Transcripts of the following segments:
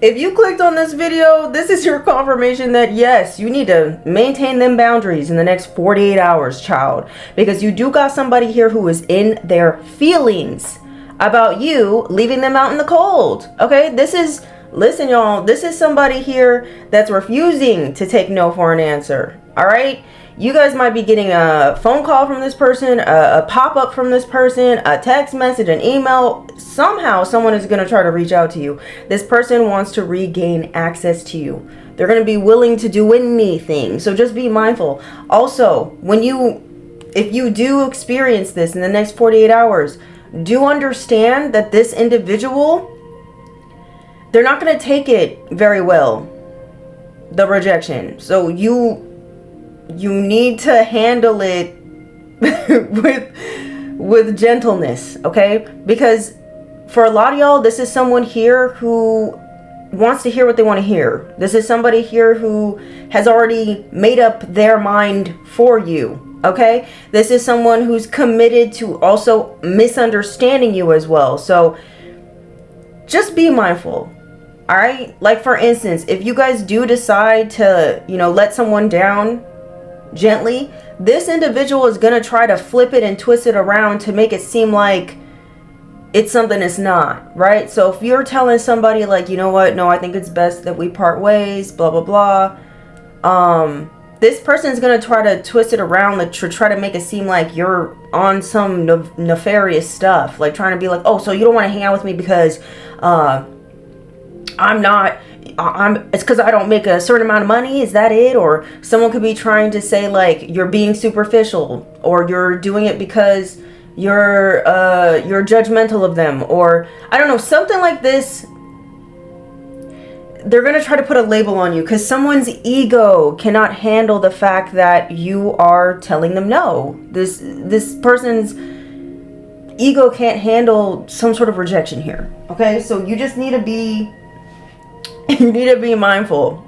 If you clicked on this video, this is your confirmation that yes, you need to maintain them boundaries in the next 48 hours, child. Because you do got somebody here who is in their feelings about you leaving them out in the cold. Okay, listen y'all, this is somebody here that's refusing to take no for an answer. All right, you guys might be getting a phone call from this person, a pop-up from this person, a text message, an email. Somehow someone is going to try to reach out to you. This person wants to regain access to you. They're going to be willing to do anything. So just be mindful. Also, if you do experience this in the next 48 hours, do understand that this individual, they're not going to take it very well, the rejection. So you need to handle it with gentleness, okay? Because for a lot of y'all, this is someone here who wants to hear what they want to hear. This is somebody here who has already made up their mind for you, okay? This is someone who's committed to also misunderstanding you as well. So just be mindful. All right? Like for instance, if you guys do decide to, let someone down gently, this individual is going to try to flip it and twist it around to make it seem like it's something it's not, right? So if you're telling somebody like, you know what, no, I think it's best that we part ways, blah, blah, blah. This person is going to try to twist it around to try to make it seem like you're on some nefarious stuff. Like trying to be like, oh, so you don't want to hang out with me because it's because I don't make a certain amount of money. Is that it? Or someone could be trying to say like you're being superficial, or you're doing it because you're judgmental of them, or I don't know, something like this. They're going to try to put a label on you because someone's ego cannot handle the fact that you are telling them no. This person's ego can't handle some sort of rejection here. Okay, so you just need to be mindful.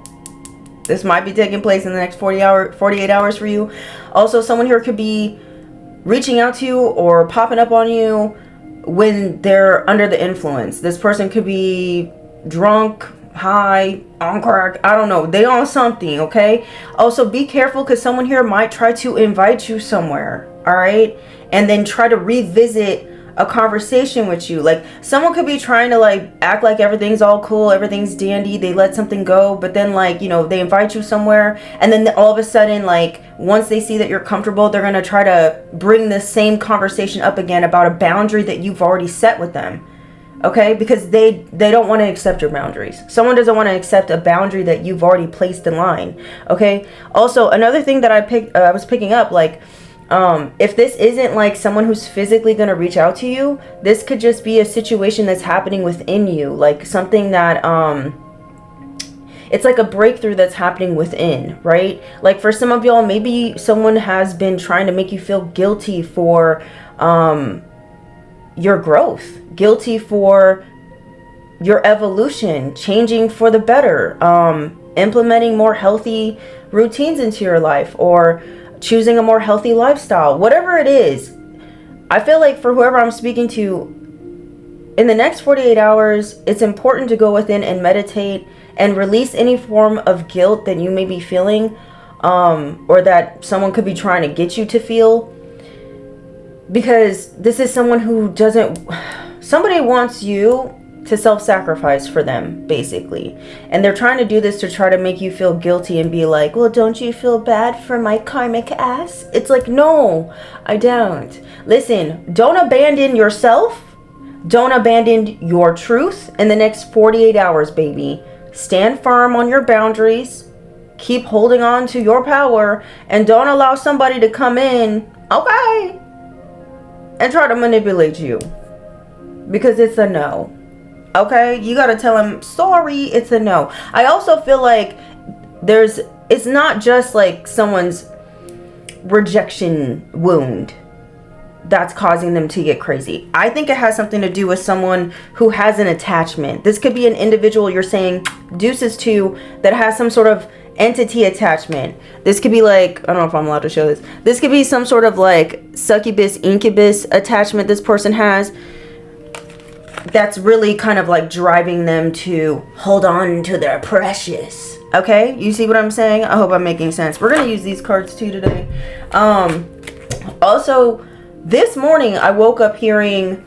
This might be taking place in the next 48 hours for you. Also, someone here could be reaching out to you or popping up on you when they're under the influence. This person could be drunk, high, on crack, I don't know. They on something, okay? Also, be careful because someone here might try to invite you somewhere, all right? And then try to revisit a conversation with you. Like someone could be trying to like act like everything's all cool, everything's dandy, they let something go, but then like, they invite you somewhere, and then all of a sudden, like once they see that you're comfortable, they're going to try to bring the same conversation up again about a boundary that you've already set with them. Okay, because they don't want to accept your boundaries. Someone doesn't want to accept a boundary that you've already placed in line. Okay, also another thing that I was picking up, like if this isn't like someone who's physically going to reach out to you, this could just be a situation that's happening within you, like something that it's like a breakthrough that's happening within, right? Like for some of y'all, maybe someone has been trying to make you feel guilty for your growth, guilty for your evolution, changing for the better, implementing more healthy routines into your life, or choosing a more healthy lifestyle, whatever it is. I feel like for whoever I'm speaking to, in the next 48 hours, it's important to go within and meditate and release any form of guilt that you may be feeling, or that someone could be trying to get you to feel. Because this is someone who somebody wants you to self-sacrifice for them, basically. And they're trying to do this to try to make you feel guilty and be like, well, don't you feel bad for my karmic ass? It's like, no, I don't. Listen, don't abandon yourself. Don't abandon your truth in the next 48 hours, baby. Stand firm on your boundaries. Keep holding on to your power. And don't allow somebody to come in, okay, and try to manipulate you. Because it's a no. Okay, you got to tell him, sorry, it's a no. I also feel like it's not just like someone's rejection wound that's causing them to get crazy. I think it has something to do with someone who has an attachment. This could be an individual you're saying deuces to that has some sort of entity attachment. This could be like, I don't know if I'm allowed to show this. This could be some sort of like succubus, incubus attachment this person has. that's really kind of like driving them to hold on to their precious. Okay, you see what I'm saying? I hope I'm making sense. We're gonna use these cards too today. Also, this morning I woke up hearing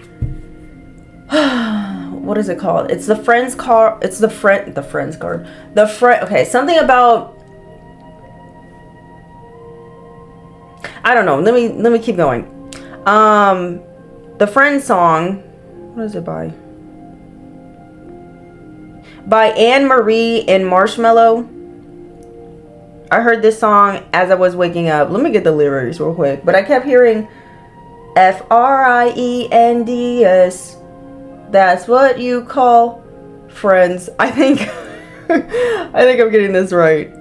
what is it called? It's the friend's card. It's the friend's card. Okay, something about, I don't know. Let me keep going. The friend song. What is it by? By Anne Marie and Marshmallow. I heard this song as I was waking up. Let me get the lyrics real quick. But I kept hearing Friends. That's what you call friends. I think I'm getting this right.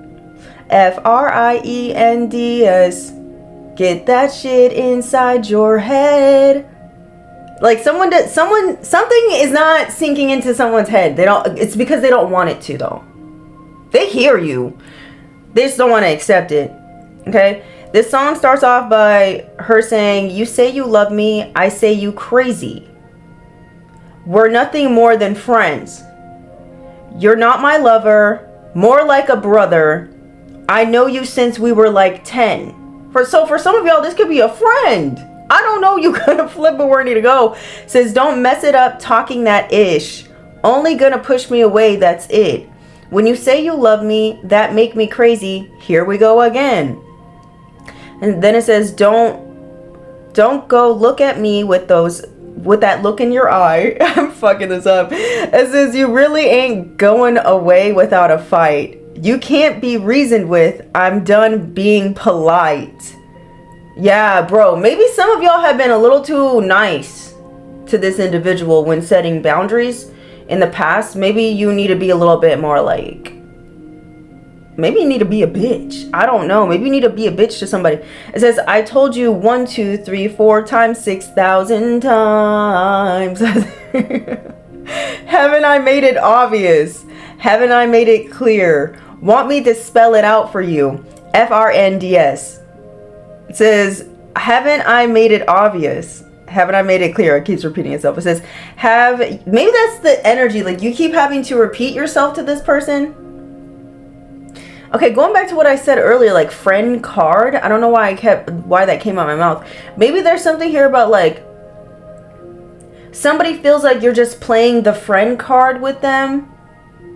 Friends. Get that shit inside your head. Like something is not sinking into someone's head. It's because they don't want it to though. They hear you. They just don't want to accept it. Okay? This song starts off by her saying, "You say you love me, I say you crazy. We're nothing more than friends. You're not my lover, more like a brother. I know you since we were like 10. For some of y'all, this could be a friend. I don't know, you gotta flip it where I need to go. Says, don't mess it up talking that ish. Only gonna push me away, that's it. When you say you love me, that make me crazy. Here we go again." And then it says, don't go look at me with that look in your eye. I'm fucking this up. It says, you really ain't going away without a fight. You can't be reasoned with. I'm done being polite. Yeah, bro. Maybe some of y'all have been a little too nice to this individual when setting boundaries in the past. Maybe you need to be a little bit more like, maybe you need to be a bitch. I don't know. Maybe you need to be a bitch to somebody. It says, I told you 1, 2, 3, 4 times 6,000 times. Haven't I made it obvious? Haven't I made it clear? Want me to spell it out for you? FRNDS. It says, haven't I made it obvious? Haven't I made it clear? It keeps repeating itself. It says, maybe that's the energy. Like you keep having to repeat yourself to this person. Okay, going back to what I said earlier, like friend card. I don't know why that came out of my mouth. Maybe there's something here about like somebody feels like you're just playing the friend card with them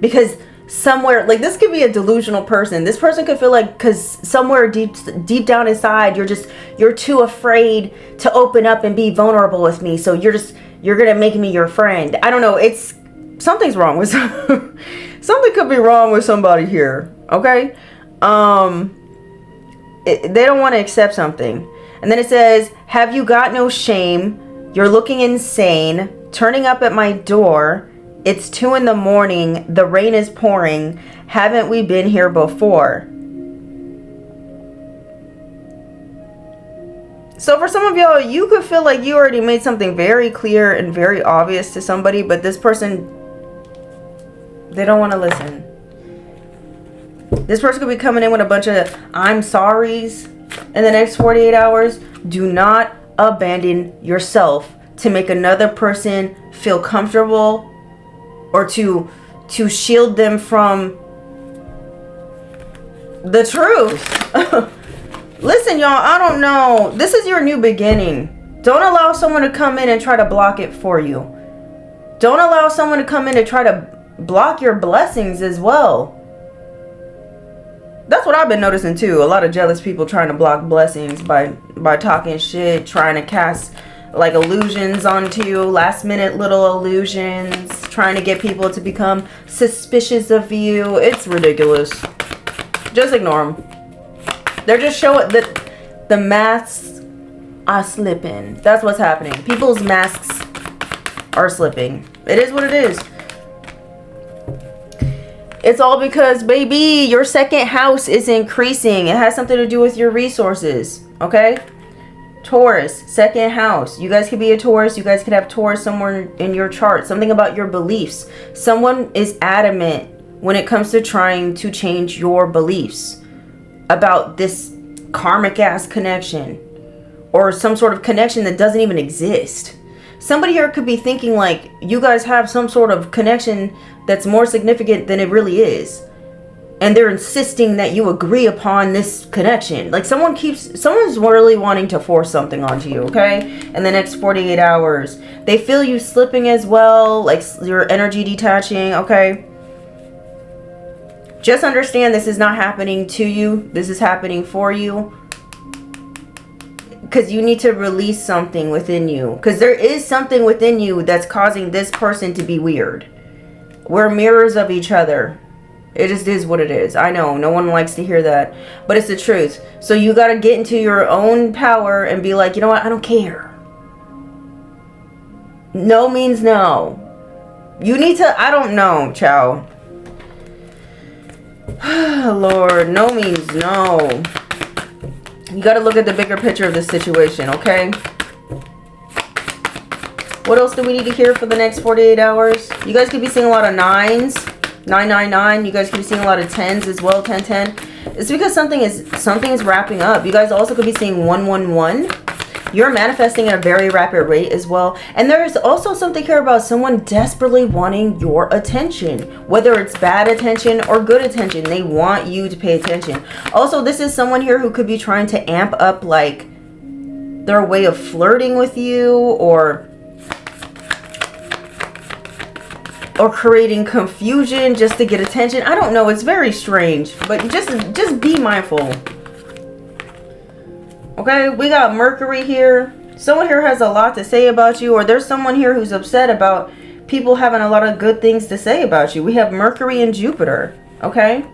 because somewhere, like this could be a delusional person. This person could feel like because somewhere deep down inside you're too afraid to open up and be vulnerable with me, so you're gonna make me your friend. I don't know, it's something's wrong with something could be wrong with somebody here. Okay, they don't want to accept something. And then it says, have you got no shame? You're looking insane, turning up at my door. It's 2 in the morning. The rain is pouring. Haven't we been here before? So for some of y'all, you could feel like you already made something very clear and very obvious to somebody, but this person, they don't want to listen. This person could be coming in with a bunch of I'm sorries in the next 48 hours. Do not abandon yourself to make another person feel comfortable or to shield them from the truth. Listen, y'all, I don't know. This is your new beginning. Don't allow someone to come in and try to block it for you. Don't allow someone to come in and try to block your blessings as well. That's what I've been noticing too. A lot of jealous people trying to block blessings by talking shit, trying to cast like illusions onto you, last minute little illusions, trying to get people to become suspicious of you. It's ridiculous. Just ignore them. They're just showing that the masks are slipping. That's what's happening. People's masks are slipping. It is what it is. It's all because, baby, your second house is increasing. It has something to do with your resources. Okay? Taurus, second house. You guys could be a Taurus. You guys could have Taurus somewhere in your chart. Something about your beliefs. Someone is adamant when it comes to trying to change your beliefs about this karmic ass connection or some sort of connection that doesn't even exist. somebody here could be thinking like you guys have some sort of connection that's more significant than it really is. And they're insisting that you agree upon this connection. Like someone's really wanting to force something onto you, okay? In the next 48 hours. They feel you slipping as well, like your energy detaching, okay? Just understand this is not happening to you. This is happening for you. Because you need to release something within you. Because there is something within you that's causing this person to be weird. We're mirrors of each other. It just is what it is. I know, no one likes to hear that. But it's the truth. So you got to get into your own power and be like, you know what? I don't care. No means no. You need to, I don't know, ciao. Lord, no means no. You got to look at the bigger picture of the situation, okay? What else do we need to hear for the next 48 hours? You guys could be seeing a lot of 9s, 999. You guys could be seeing a lot of 10s as well, 1010. It's because something is wrapping up. You guys also could be seeing 111. You're manifesting at a very rapid rate as well. And there's also something here about someone desperately wanting your attention. Whether it's bad attention or good attention. They want you to pay attention. Also, this is someone here who could be trying to amp up like their way of flirting with you or creating confusion just to get attention. I don't know. It's very strange. But just be mindful. Okay, we got Mercury here. Someone here has a lot to say about you, or there's someone here who's upset about people having a lot of good things to say about you. We have Mercury and Jupiter, okay?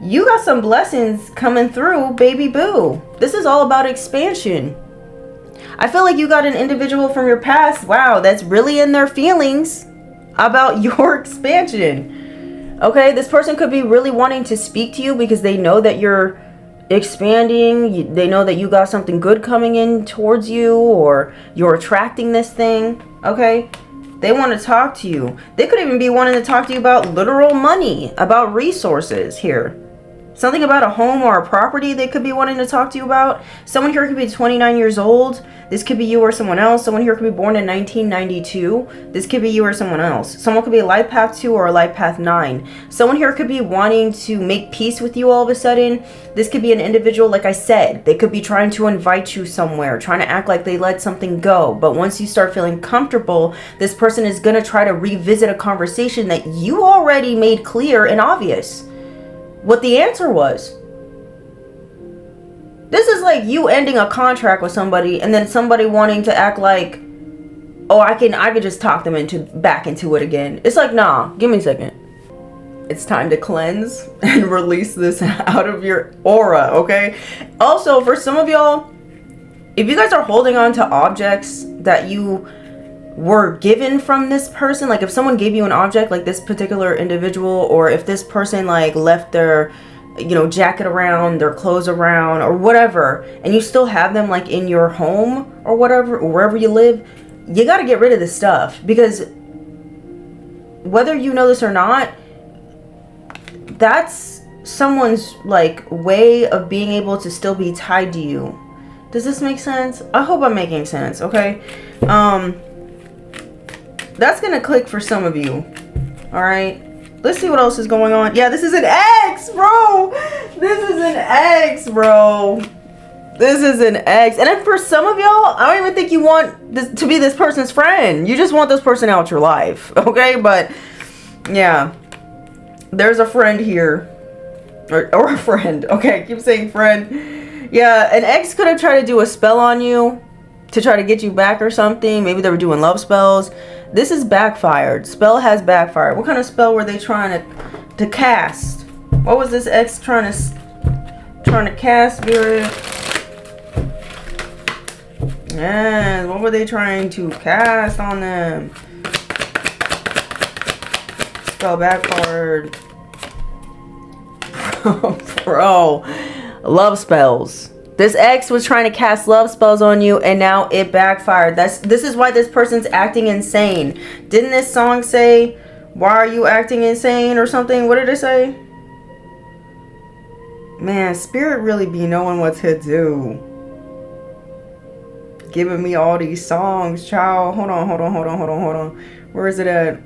You got some blessings coming through, baby boo. This is all about expansion. I feel like you got an individual from your past, wow, that's really in their feelings about your expansion. Okay, this person could be really wanting to speak to you because they know that you're expanding. They know that you got something good coming in towards you, or you're attracting this thing. Okay, they want to talk to you. They could even be wanting to talk to you about literal money, about resources here. Something about a home or a property they could be wanting to talk to you about. Someone here could be 29 years old. This could be you or someone else. Someone here could be born in 1992. This could be you or someone else. Someone could be a life path 2 or a life path 9. Someone here could be wanting to make peace with you all of a sudden. This could be an individual, like I said. They could be trying to invite you somewhere, trying to act like they let something go. But once you start feeling comfortable, this person is going to try to revisit a conversation that you already made clear and obvious what the answer was. This is like you ending a contract with somebody and then somebody wanting to act like, oh, I could just talk them back into it again. It's like, nah, give me a second. It's time to cleanse and release this out of your aura, okay? Also, for some of y'all, if you guys are holding on to objects that you were given from this person, like if someone gave you an object, like this particular individual, or if this person like left their, jacket around, their clothes around, or whatever, and you still have them like in your home or whatever, or wherever you live, you got to get rid of this stuff, because whether you know this or not, that's someone's like way of being able to still be tied to you. Does this make sense? I hope I'm making sense, okay? That's gonna click for some of you. All right, let's see what else is going on. Yeah, this is an ex, bro. This is an ex, bro. This is an ex. And then for some of y'all, I don't even think you want this to be this person's friend. You just want this person out your life, okay? But yeah, there's a friend here, or a friend. Okay, I keep saying friend. Yeah, an ex could have tried to do a spell on you to try to get you back or something. Maybe they were doing love spells. This is backfired. Spell has backfired. What kind of spell were they trying to cast? What was this ex trying to cast, Spirit? Yeah, what were they trying to cast on them? Spell backfired. Bro, love spells. This ex was trying to cast love spells on you, and now it backfired. This is why this person's acting insane. Didn't this song say, why are you acting insane or something? What did it say? Man, Spirit really be knowing what to do. giving me all these songs, child. Hold on. Where is it at?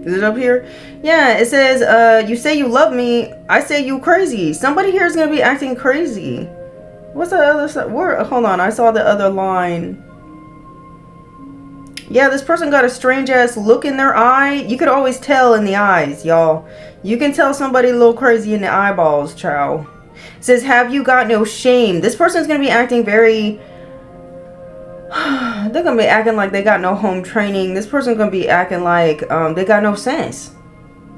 Is it up here? Yeah, it says, you say you love me, I say you crazy. Somebody here is gonna be acting crazy. What's the other side? Where? Hold on, I saw the other line. Yeah, this person got a strange ass look in their eye. You could always tell in the eyes, y'all. You can tell somebody a little crazy in the eyeballs, child. It says, have you got no shame? This person's gonna be acting very... they're gonna be acting like they got no home training. This person's gonna be acting like they got no sense.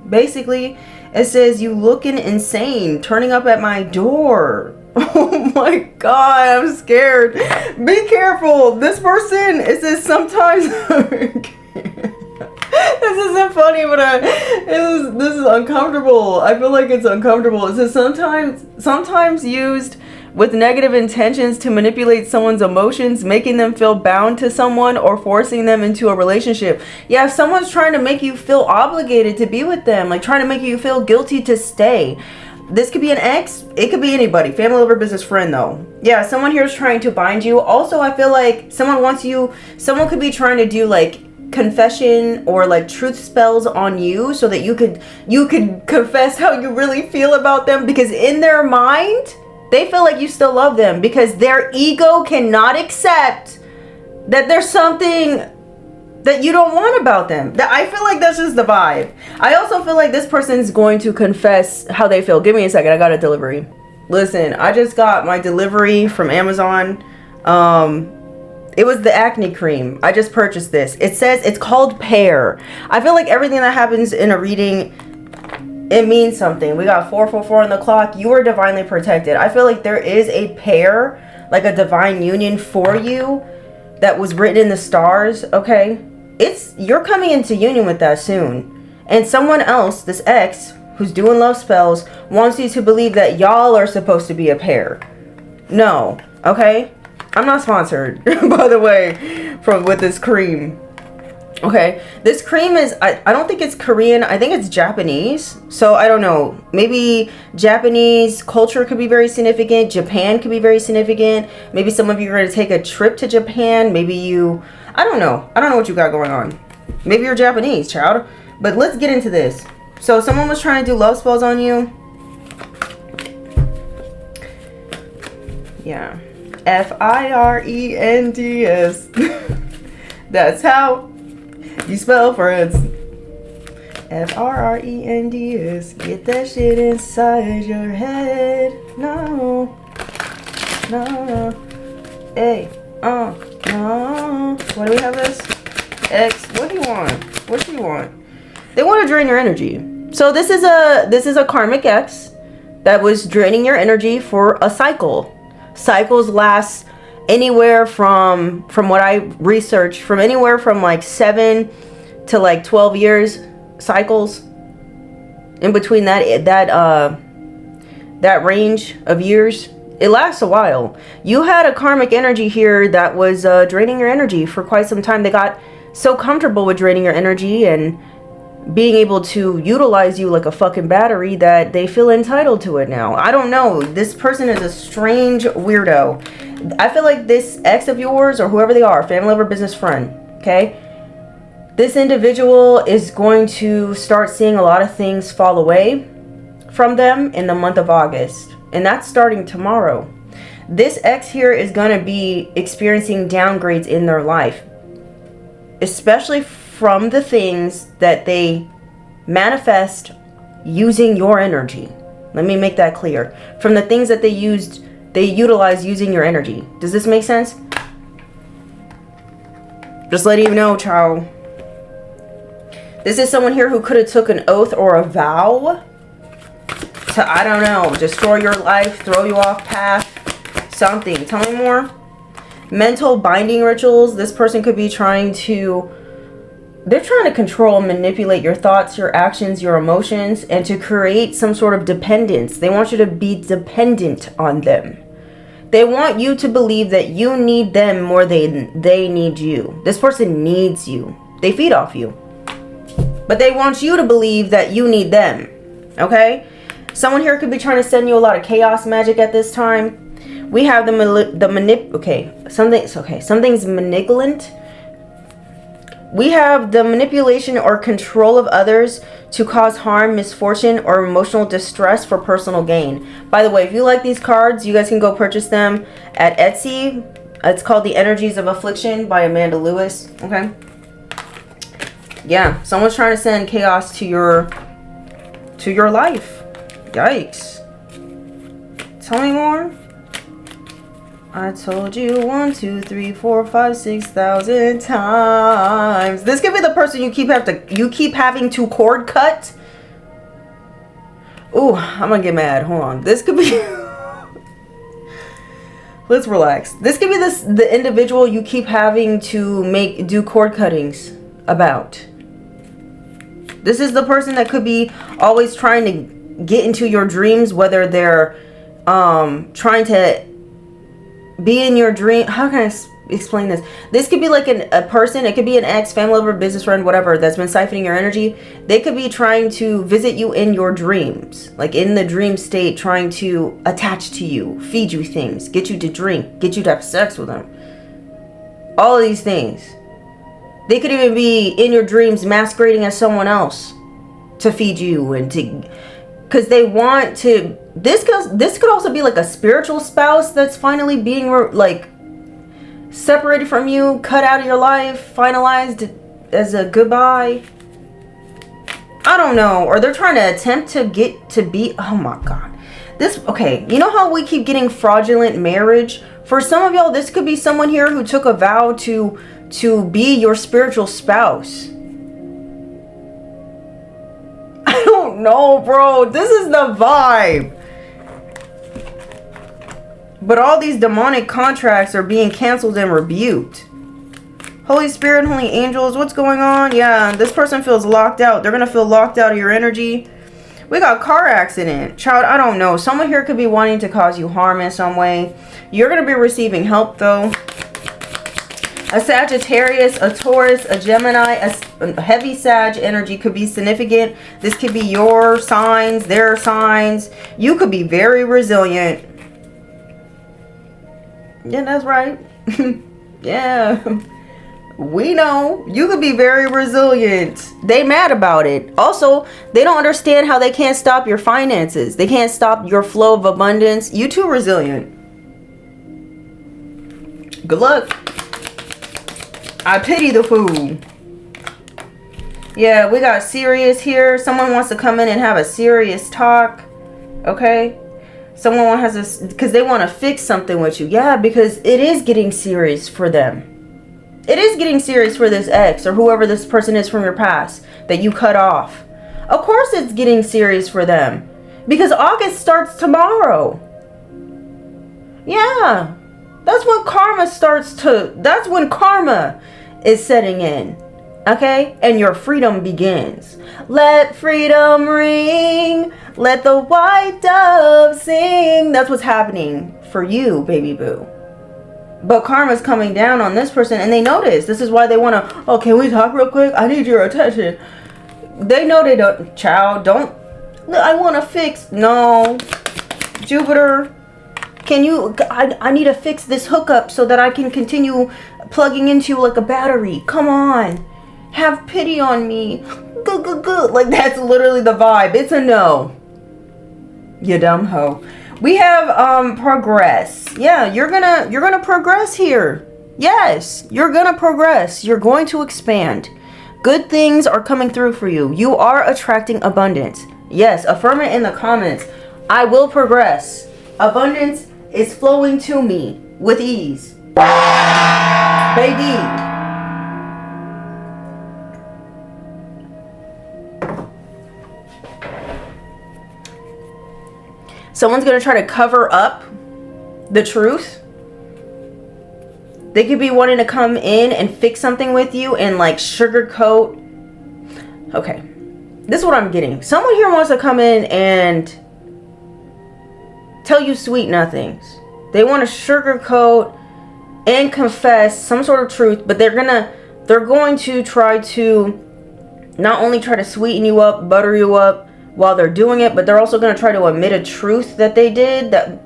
Basically, it says, you looking insane, turning up at my door. Oh my god, I'm scared. Be careful. This person, it says sometimes this isn't funny, but this is uncomfortable. I feel like it's uncomfortable. It says sometimes used with negative intentions to manipulate someone's emotions, making them feel bound to someone or forcing them into a relationship. Yeah, if someone's trying to make you feel obligated to be with them, like trying to make you feel guilty to stay. This could be an ex, it could be anybody, family, lover, business, friend though. Yeah, someone here is trying to bind you. Also, I feel like someone could be trying to do like confession or like truth spells on you so that you could confess how you really feel about them, because in their mind, they feel like you still love them because their ego cannot accept that there's something that you don't want about them. I feel like that's just the vibe. I also feel like this person's going to confess how they feel. Give me a second. I got a delivery. Listen, I just got my delivery from Amazon. It was the acne cream. I just purchased this. It says it's called Pear. I feel like everything that happens in a reading, it means something. We got 444 on the clock. You are divinely protected. I feel like there is a pair, like a divine union for you that was written in the stars, okay? You're coming into union with that soon. And someone else, this ex, who's doing love spells, wants you to believe that y'all are supposed to be a pair. No, okay? I'm not sponsored, by the way, with this cream. Okay, this cream is, I don't think it's Korean. I think it's Japanese. So I don't know. Maybe Japanese culture could be very significant. Japan could be very significant. Maybe some of you are going to take a trip to Japan. Maybe you, I don't know. I don't know what you got going on. Maybe you're Japanese, child. But let's get into this. So someone was trying to do love spells on you. Yeah. F-I-R-E-N-D-S. That's how you spell friends. F-R-R-E-N-D-S. Get that shit inside your head. No. Hey. No. What do we have this? X. What do you want? What do you want? They want to drain your energy. So this is a karmic X that was draining your energy for a cycle. Cycles last anywhere from what I researched, from anywhere from like 7 to like 12 years cycles. In between that range of years, it lasts a while. You had a karmic energy here that was draining your energy for quite some time. They got so comfortable with draining your energy and being able to utilize you like a fucking battery that they feel entitled to it now. I don't know. This person is a strange weirdo. I feel like this ex of yours, or whoever they are, family, lover, business, friend, okay? This individual is going to start seeing a lot of things fall away from them in the month of August. And that's starting tomorrow. This ex here is going to be experiencing downgrades in their life, especially from the things that they manifest using your energy. Let me make that clear. From the things that they utilize using your energy. Does this make sense? Just letting you know, child. This is someone here who could have took an oath or a vow to, I don't know, destroy your life, throw you off path, something. Tell me more. Mental binding rituals. This person could be trying to, they're trying to control and manipulate your thoughts, your actions, your emotions, and to create some sort of dependence. They want you to be dependent on them. They want you to believe that you need them more than they need you. This person needs you. They feed off you. But they want you to believe that you need them. Okay? Someone here could be trying to send you a lot of chaos magic at this time. We have something's malignant. We have the manipulation or control of others to cause harm, misfortune, or emotional distress for personal gain. By the way, if you like these cards, you guys can go purchase them at Etsy. It's called The Energies of Affliction by Amanda Lewis. Okay. Yeah, someone's trying to send chaos to your life. Yikes. Tell me more. I told you 1, 2, 3, 4, 5, 6,000 times. This could be the person you keep having to cord cut. Ooh, I'm gonna get mad. Hold on. This could be. Let's relax. This could be the individual you keep having to do cord cuttings about. This is the person that could be always trying to get into your dreams, whether they're trying to be in your dream. How can I explain this? This could be like a person. It could be an ex, family member, business friend, whatever, that's been siphoning your energy. They could be trying to visit you in your dreams, like in the dream state, trying to attach to you, feed you things, get you to drink, get you to have sex with them. All of these things. They could even be in your dreams masquerading as someone else to feed you and to, because they want to. This could also be like a spiritual spouse that's finally being like separated from you, cut out of your life, finalized as a goodbye. I don't know. Or they're trying to attempt to get to be. Oh my God. Okay. You know how we keep getting fraudulent marriage? For some of y'all, this could be someone here who took a vow to be your spiritual spouse. I don't know, bro. This is the vibe. But all these demonic contracts are being canceled and rebuked. Holy Spirit, holy angels, what's going on? Yeah, this person feels locked out. They're going to feel locked out of your energy. We got car accident. Child, I don't know. Someone here could be wanting to cause you harm in some way. You're going to be receiving help, though. A Sagittarius, a Taurus, a Gemini, a heavy Sag energy could be significant. This could be your signs, their signs. You could be very resilient. Yeah, that's right. Yeah. We know. You could be very resilient. They mad about it. Also, they don't understand how they can't stop your finances. They can't stop your flow of abundance. You too resilient. Good luck. I pity the fool. Yeah, we got serious here. Someone wants to come in and have a serious talk. Okay? Someone has this because they want to fix something with you. Yeah, because it is getting serious for them. It is getting serious for this ex or whoever this person is from your past that you cut off. Of course it's getting serious for them. Because August starts tomorrow. Yeah. That's when that's when karma is setting in. Okay? And your freedom begins. Let freedom ring. Let the white dove sing. That's what's happening for you, baby boo. But karma's coming down on this person and they notice. This is why they want to, oh, can we talk real quick? I need your attention. They know they don't, child, don't, I want to fix. No. Jupiter, can you, I need to fix this hookup so that I can continue plugging into you like a battery. Come on. Have pity on me. Good. Like that's literally the vibe. It's a no. You dumb hoe. We have progress. Yeah, you're gonna progress here. Yes, you're gonna progress. You're going to expand. Good things are coming through for you. You are attracting abundance. Yes, affirm it in the comments. I will progress. Abundance is flowing to me with ease. Baby. Someone's going to try to cover up the truth. They could be wanting to come in and fix something with you and like sugarcoat. Okay. This is what I'm getting. Someone here wants to come in and tell you sweet nothings. They want to sugarcoat and confess some sort of truth, but they're going to try to not only try to sweeten you up, butter you up, while they're doing it, but they're also going to try to admit a truth that they did that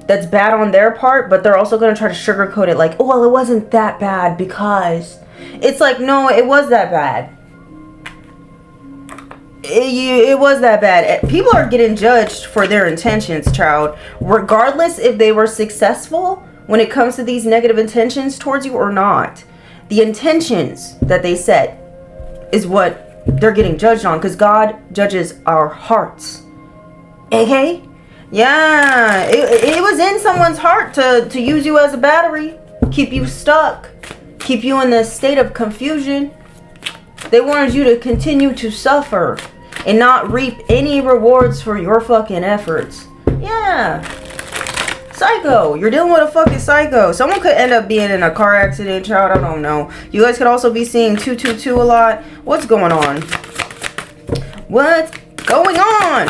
that's bad on their part, but they're also going to try to sugarcoat it like, oh, well, it wasn't that bad because... It's like, no, it was that bad. It was that bad. People are getting judged for their intentions, child. Regardless if they were successful when it comes to these negative intentions towards you or not. The intentions that they set is what they're getting judged on, because God judges our hearts. Okay? Yeah, it was in someone's heart to use you as a battery, keep you stuck, keep you in this state of confusion. They wanted you to continue to suffer and not reap any rewards for your fucking efforts. Yeah. Psycho. You're dealing with a fucking psycho. Someone could end up being in a car accident, child. I don't know. You guys could also be seeing 222 a lot. What's going on? What's going on?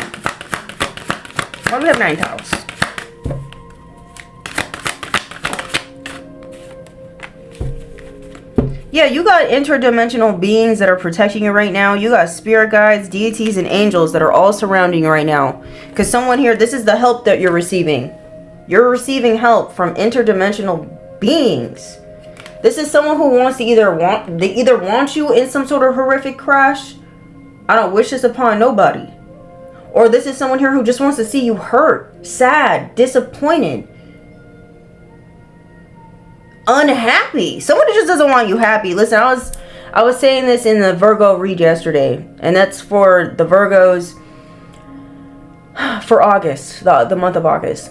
Why do we have 9 tiles? Yeah, you got interdimensional beings that are protecting you right now. You got spirit guides, deities, and angels that are all surrounding you right now. Because someone here, this is the help that you're receiving. You're receiving help from interdimensional beings. This is someone who wants to either want you in some sort of horrific crash. I don't wish this upon nobody. Or this is someone here who just wants to see you hurt, sad, disappointed, unhappy. Someone who just doesn't want you happy. Listen, I was saying this in the Virgo read yesterday, and that's for the Virgos for August, the month of August.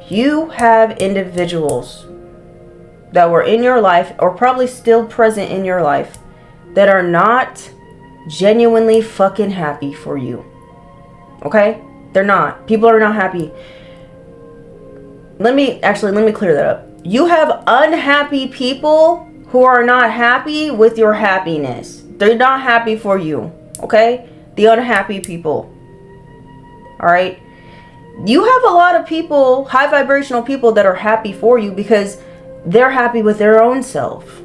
You have individuals that were in your life or probably still present in your life that are not genuinely fucking happy for you. Okay? They're not. People are not happy. Let me clear that up. You have unhappy people who are not happy with your happiness. They're not happy for you. Okay? The unhappy people. Alright? You have a lot of people, high vibrational people, that are happy for you because they're happy with their own self.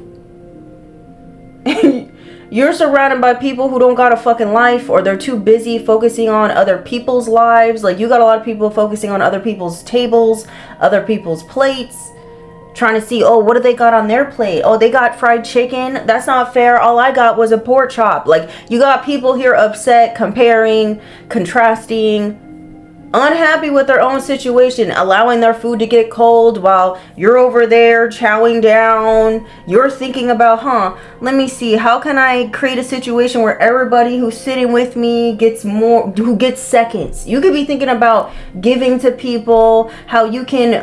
You're surrounded by people who don't got a fucking life, or they're too busy focusing on other people's lives. Like, you got a lot of people focusing on other people's tables, other people's plates, trying to see, oh, what do they got on their plate? Oh, they got fried chicken? That's not fair. All I got was a pork chop. Like, you got people here upset, comparing, contrasting, unhappy with their own situation, allowing their food to get cold while you're over there chowing down. You're thinking about, let me see, how can I create a situation where everybody who's sitting with me gets who gets seconds. You could be thinking about giving to people, how you can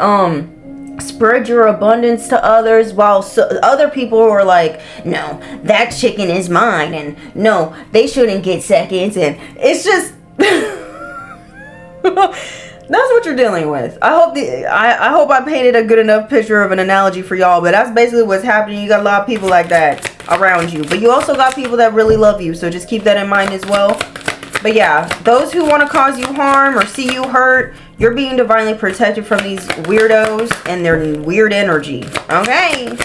spread your abundance to others, while other people are like, no, that chicken is mine, and no, they shouldn't get seconds. And it's just that's what you're dealing with. I hope I painted a good enough picture of an analogy for y'all, but that's basically what's happening. You got a lot of people like that around you, but you also got people that really love you, so just keep that in mind as well. But yeah, those who want to cause you harm or see you hurt, you're being divinely protected from these weirdos and their weird energy. Okay.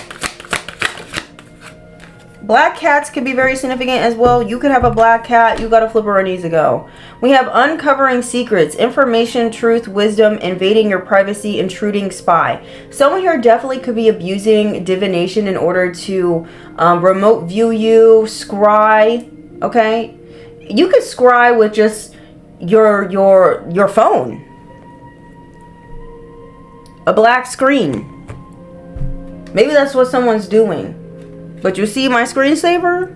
Black cats could be very significant as well. You could have a black cat. You got to flip where it needs to go. We have uncovering secrets, information, truth, wisdom, invading your privacy, intruding spy. Someone here definitely could be abusing divination in order to remote view you, scry. Okay, you could scry with just your phone, a black screen. Maybe that's what someone's doing. But you see my screensaver?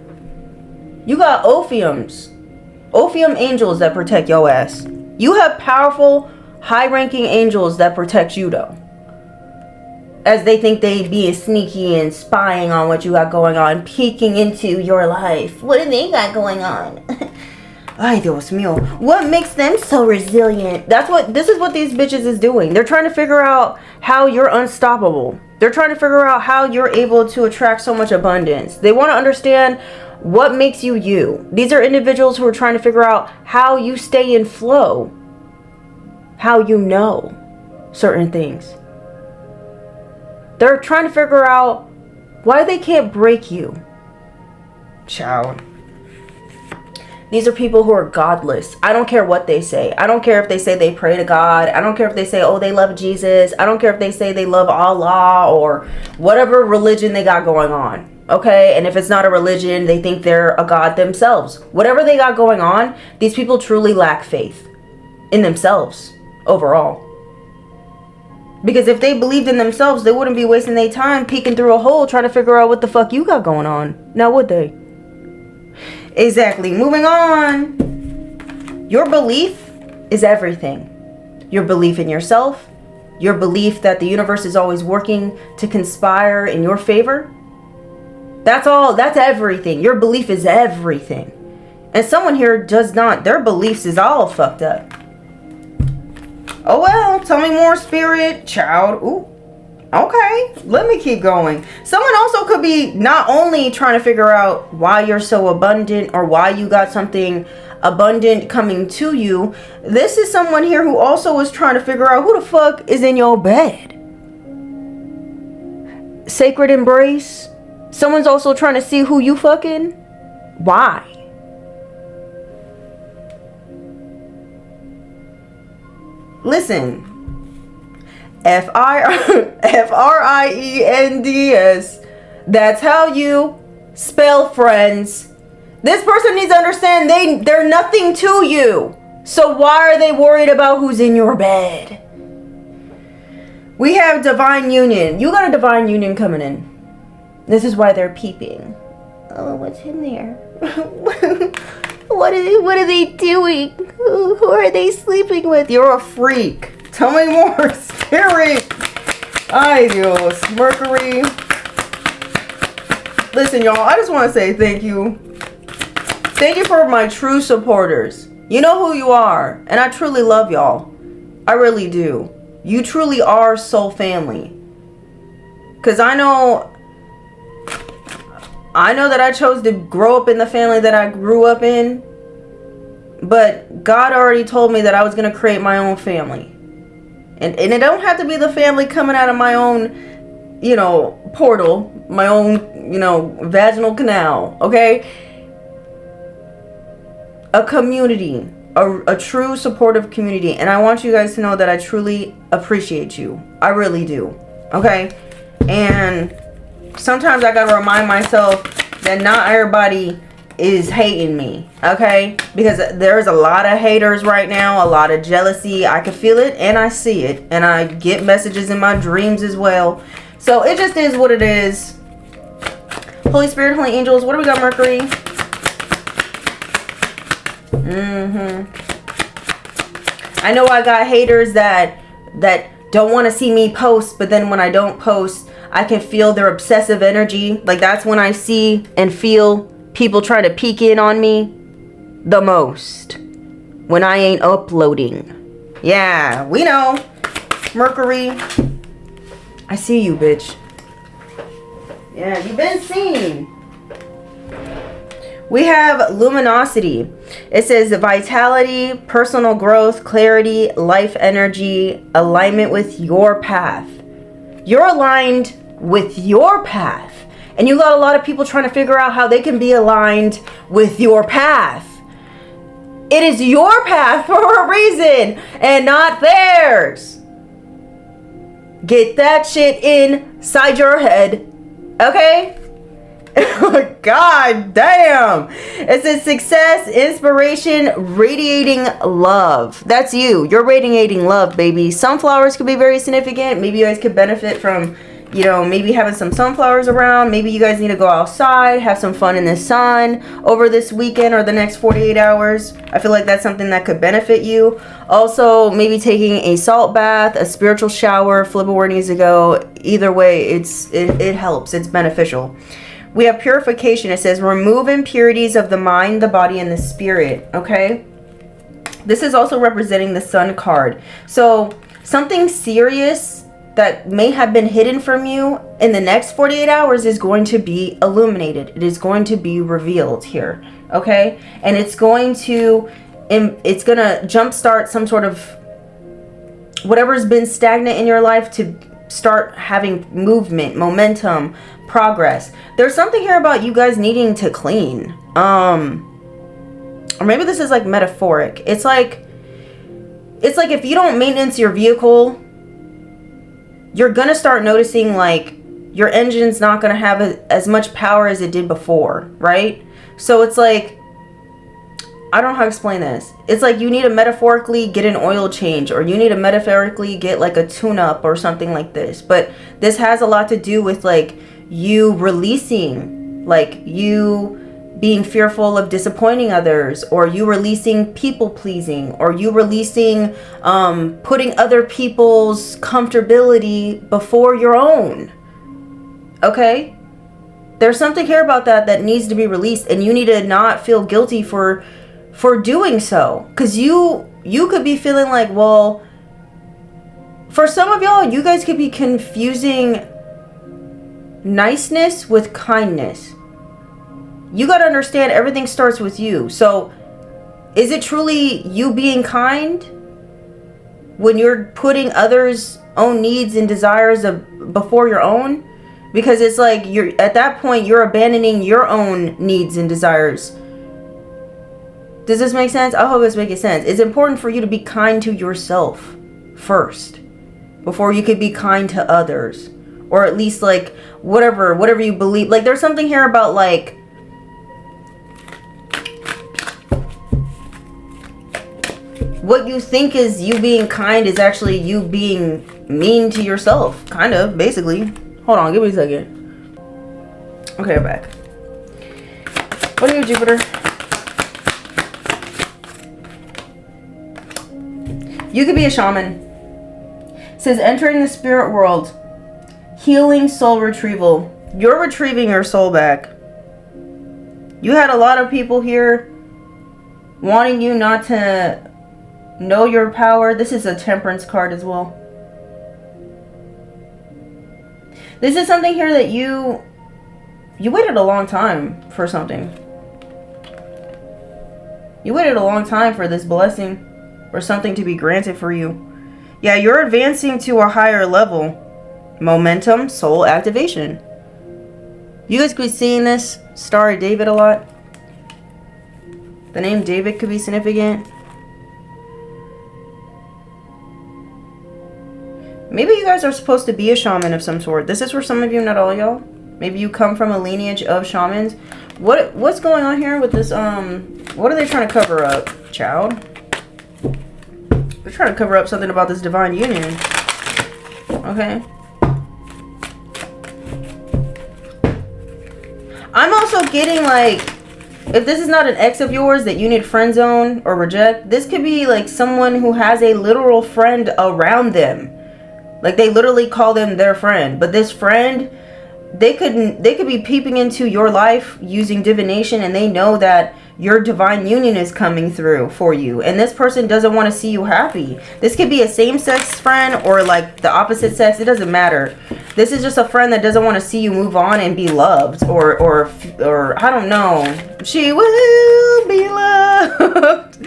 You got Ophium angels that protect your ass. You have powerful, high-ranking angels that protect you, though. As they think they being sneaky and spying on what you got going on, peeking into your life. What do they got going on? Ay, Dios mío. What makes them so resilient? This is what these bitches is doing. They're trying to figure out how you're unstoppable. They're trying to figure out how you're able to attract so much abundance. They want to understand what makes you you. These are individuals who are trying to figure out how you stay in flow. How you know certain things. They're trying to figure out why they can't break you. Child. These are people who are godless. I don't care what they say. I don't care if they say they pray to God. I don't care if they say, oh, they love Jesus. I don't care if they say they love Allah or whatever religion they got going on. Okay? And if it's not a religion, they think they're a god themselves. Whatever they got going on, these people truly lack faith in themselves overall. Because if they believed in themselves, they wouldn't be wasting their time peeking through a hole trying to figure out what the fuck you got going on. Now would they? Exactly. Moving on. Your belief is everything. Your belief in yourself. Your belief that the universe is always working to conspire in your favor. That's all. That's everything. Your belief is everything. And someone here does not. Their beliefs is all fucked up. Oh well, tell me more, spirit, child. Ooh, okay, let me keep going. Someone also could be not only trying to figure out why you're so abundant or why you got something abundant coming to you. This is someone here who also is trying to figure out who the fuck is in your bed. Sacred embrace. Someone's also trying to see who you fucking. Why? Listen, Friends. That's how you spell friends. This person needs to understand they're nothing to you. So why are they worried about who's in your bed? We have divine union. You got a divine union coming in. This is why they're peeping. Oh, what's in there? What are they doing? Who are they sleeping with? You're a freak. Tell me more, spirit. Ay Dios. Mercury. Listen, y'all, I just want to say thank you. Thank you for my true supporters. You know who you are. And I truly love y'all. I really do. You truly are soul family. Because I know that I chose to grow up in the family that I grew up in, but God already told me that I was going to create my own family. And it don't have to be the family coming out of my own, portal, my own, vaginal canal, okay? A community, a true supportive community. And I want you guys to know that I truly appreciate you. I really do, okay? And sometimes I gotta remind myself that not everybody is hating me, okay? Because there's a lot of haters right now, a lot of jealousy. I can feel it and I see it, and I get messages in my dreams as well. So it just is what it is. Holy Spirit, Holy Angels, what do we got, Mercury? I know I got haters that don't want to see me post, but then when I don't post, I can feel their obsessive energy. Like, that's when I see and feel people trying to peek in on me the most. When I ain't uploading. Yeah, we know. Mercury. I see you, bitch. Yeah, you've been seen. We have luminosity. It says vitality, personal growth, clarity, life energy, alignment with your path. You're aligned with your path. And you got a lot of people trying to figure out how they can be aligned with your path. It is your path for a reason and not theirs. Get that shit inside your head. Okay? God damn. It says success, inspiration, radiating love. That's you. You're radiating love, baby. Sunflowers could be very significant. Maybe you guys could benefit from, maybe having some sunflowers around. Maybe you guys need to go outside, have some fun in the sun over this weekend or the next 48 hours. I feel like that's something that could benefit you. Also, maybe taking a salt bath, a spiritual shower, flip it where it needs to go. Either way, it helps. It's beneficial. We have purification. It says remove impurities of the mind, the body, and the spirit. Okay? This is also representing the Sun card. So something serious that may have been hidden from you in the next 48 hours is going to be illuminated. It is going to be revealed here. Okay? And it's going to jumpstart some sort of whatever's been stagnant in your life to start having movement, momentum, progress. There's something here about you guys needing to clean. or maybe this is like metaphoric. It's like if you don't maintenance your vehicle, you're gonna start noticing like your engine's not gonna have as much power as it did before, right? So it's like, I don't know how to explain this. It's like you need to metaphorically get an oil change, or you need to metaphorically get like a tune-up or something like this. But this has a lot to do with like you releasing, like you being fearful of disappointing others, or you releasing people pleasing, or you releasing putting other people's comfortability before your own. Okay? There's something here about that needs to be released, and you need to not feel guilty for doing so, because you could be feeling like, well, for some of y'all, you guys could be confusing niceness with kindness. You got to understand, everything starts with you. So is it truly you being kind when you're putting others' own needs and desires before your own? Because it's like you're at that point, you're abandoning your own needs and desires. Does this make sense? I hope it's making sense. It's important for you to be kind to yourself first before you could be kind to others, or at least like whatever you believe. Like there's something here about like what you think is you being kind is actually you being mean to yourself, kind of, basically. Hold on, give me a second. Okay, I'm back. What are you, Jupiter? You could be a shaman. It says entering the spirit world, healing, soul retrieval. You're retrieving your soul back. You had a lot of people here wanting you not to know your power. This is a temperance card as well. This is something here that you waited a long time for something. You waited a long time for this blessing or something to be granted for you. Yeah, you're advancing to a higher level. Momentum, soul activation. You guys could be seeing this Star of David a lot. The name David could be significant. Maybe you guys are supposed to be a shaman of some sort. This is for some of you, not all y'all. Maybe you come from a lineage of shamans. What's going on here with this? What are they trying to cover up, child? They're trying to cover up something about this divine union. Okay. I'm also getting like, if this is not an ex of yours that you need friend zone or reject, this could be like someone who has a literal friend around them. Like they literally call them their friend. But this friend, they could be peeping into your life using divination, and they know that your divine union is coming through for you, and this person doesn't want to see you happy. This could be a same-sex friend or like the opposite sex. It doesn't matter. This is just a friend that doesn't want to see you move on and be loved, or I don't know. She will be loved.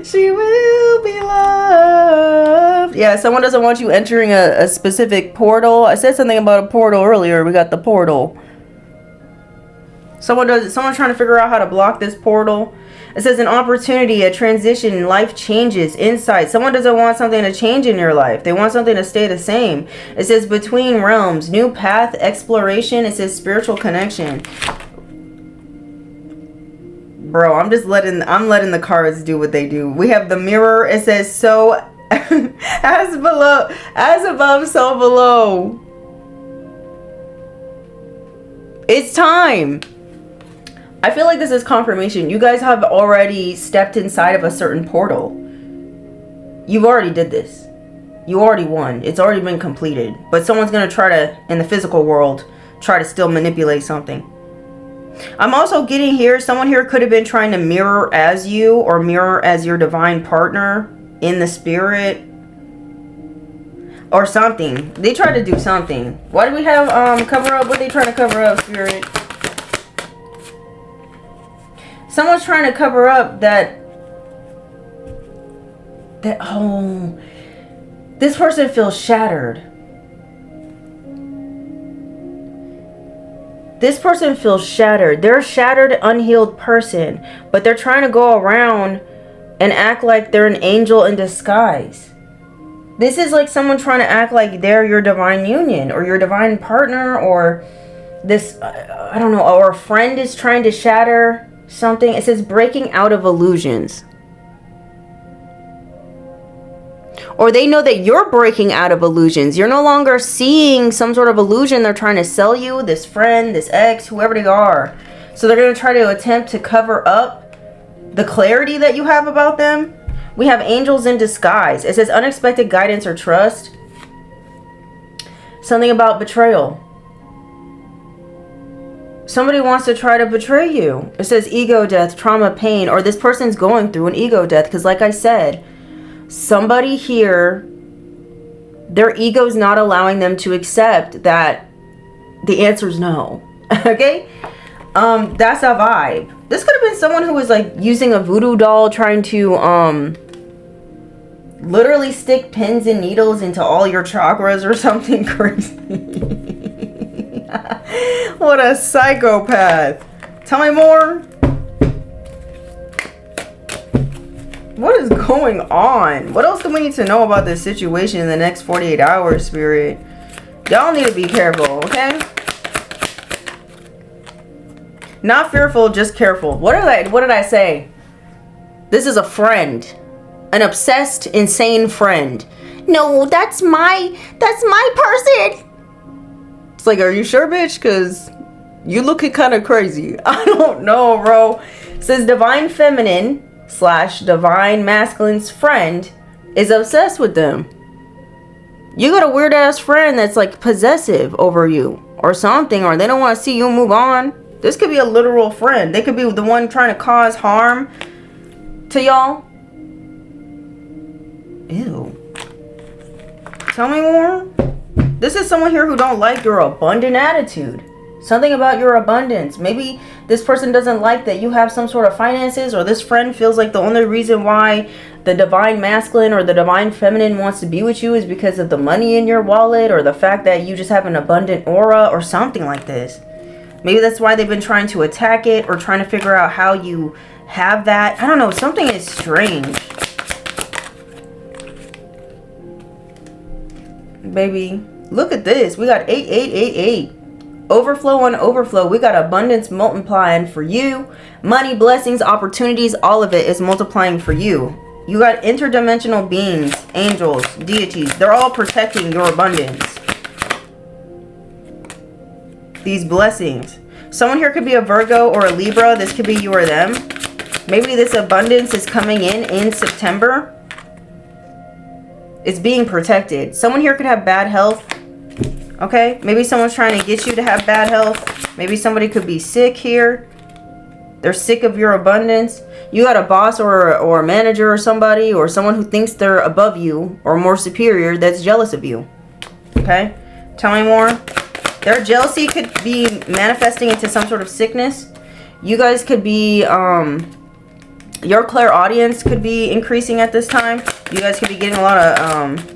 She will be loved. Yeah, someone doesn't want you entering a specific portal. I said something about a portal earlier. We got the portal. Someone's trying to figure out how to block this portal. It says an opportunity, a transition, life changes, insight. Someone doesn't want something to change in your life. They want something to stay the same. It says between realms, new path, exploration. It says spiritual connection. Bro, I'm letting the cards do what they do. We have the mirror. It says so as above, so below. It's time. I feel like this is confirmation. You guys have already stepped inside of a certain portal. You've already did this. You already won. It's already been completed. But someone's going to try to, in the physical world, try to still manipulate something. I'm also getting here, someone here could have been trying to mirror as you, or mirror as your divine partner in the spirit. Or something. They tried to do something. Why do we have cover up? What are they trying to cover up, spirit? Someone's trying to cover up that oh, this person feels shattered. This person feels shattered. They're a shattered, unhealed person, but they're trying to go around and act like they're an angel in disguise. This is like someone trying to act like they're your divine union or your divine partner, or this, I don't know, or a friend is trying to shatter something. It says breaking out of illusions. Or they know that you're breaking out of illusions. You're no longer seeing some sort of illusion they're trying to sell you, this friend, this ex, whoever they are. So they're going to try to attempt to cover up the clarity that you have about them. We have angels in disguise. It says unexpected guidance or trust. Something about betrayal. Somebody wants to try to betray you. It says ego death, trauma, pain, or this person's going through an ego death. Because like I said, somebody here, their ego's not allowing them to accept that the answer is no. Okay? That's a vibe. This could have been someone who was like using a voodoo doll, trying to literally stick pins and needles into all your chakras or something crazy. What a psychopath. Tell me more. What is going on? What else do we need to know about this situation in the next 48 hours, Spirit? Y'all need to be careful, okay? Not fearful, just careful. What did I say? This is a friend. An obsessed, insane friend. No, that's my person. It's like, are you sure, bitch? Because you looking kind of crazy. I don't know, bro. It says divine feminine / divine masculine's friend is obsessed with them. You got a weird ass friend that's like possessive over you or something, or they don't want to see you move on. This could be a literal friend. They could be the one trying to cause harm to y'all. Ew. Tell me more. This is someone here who don't like your abundant attitude. Something about your abundance. Maybe this person doesn't like that you have some sort of finances, or this friend feels like the only reason why the divine masculine or the divine feminine wants to be with you is because of the money in your wallet, or the fact that you just have an abundant aura or something like this. Maybe that's why they've been trying to attack it or trying to figure out how you have that. I don't know. Something is strange. Baby, look at this. We got 8888. Overflow on overflow. We got abundance multiplying for you. Money, blessings, opportunities, all of it is multiplying for you. You got interdimensional beings, angels, deities. They're all protecting your abundance. These blessings. Someone here could be a Virgo or a Libra. This could be you or them. Maybe this abundance is coming in September. It's being protected. Someone here could have bad health. Okay? Maybe someone's trying to get you to have bad health. Maybe somebody could be sick here. They're sick of your abundance. You got a boss or a manager or somebody, or someone who thinks they're above you or more superior that's jealous of you. Okay? Tell me more. Their jealousy could be manifesting into some sort of sickness. You guys could be, your clairaudience could be increasing at this time. You guys could be getting a lot of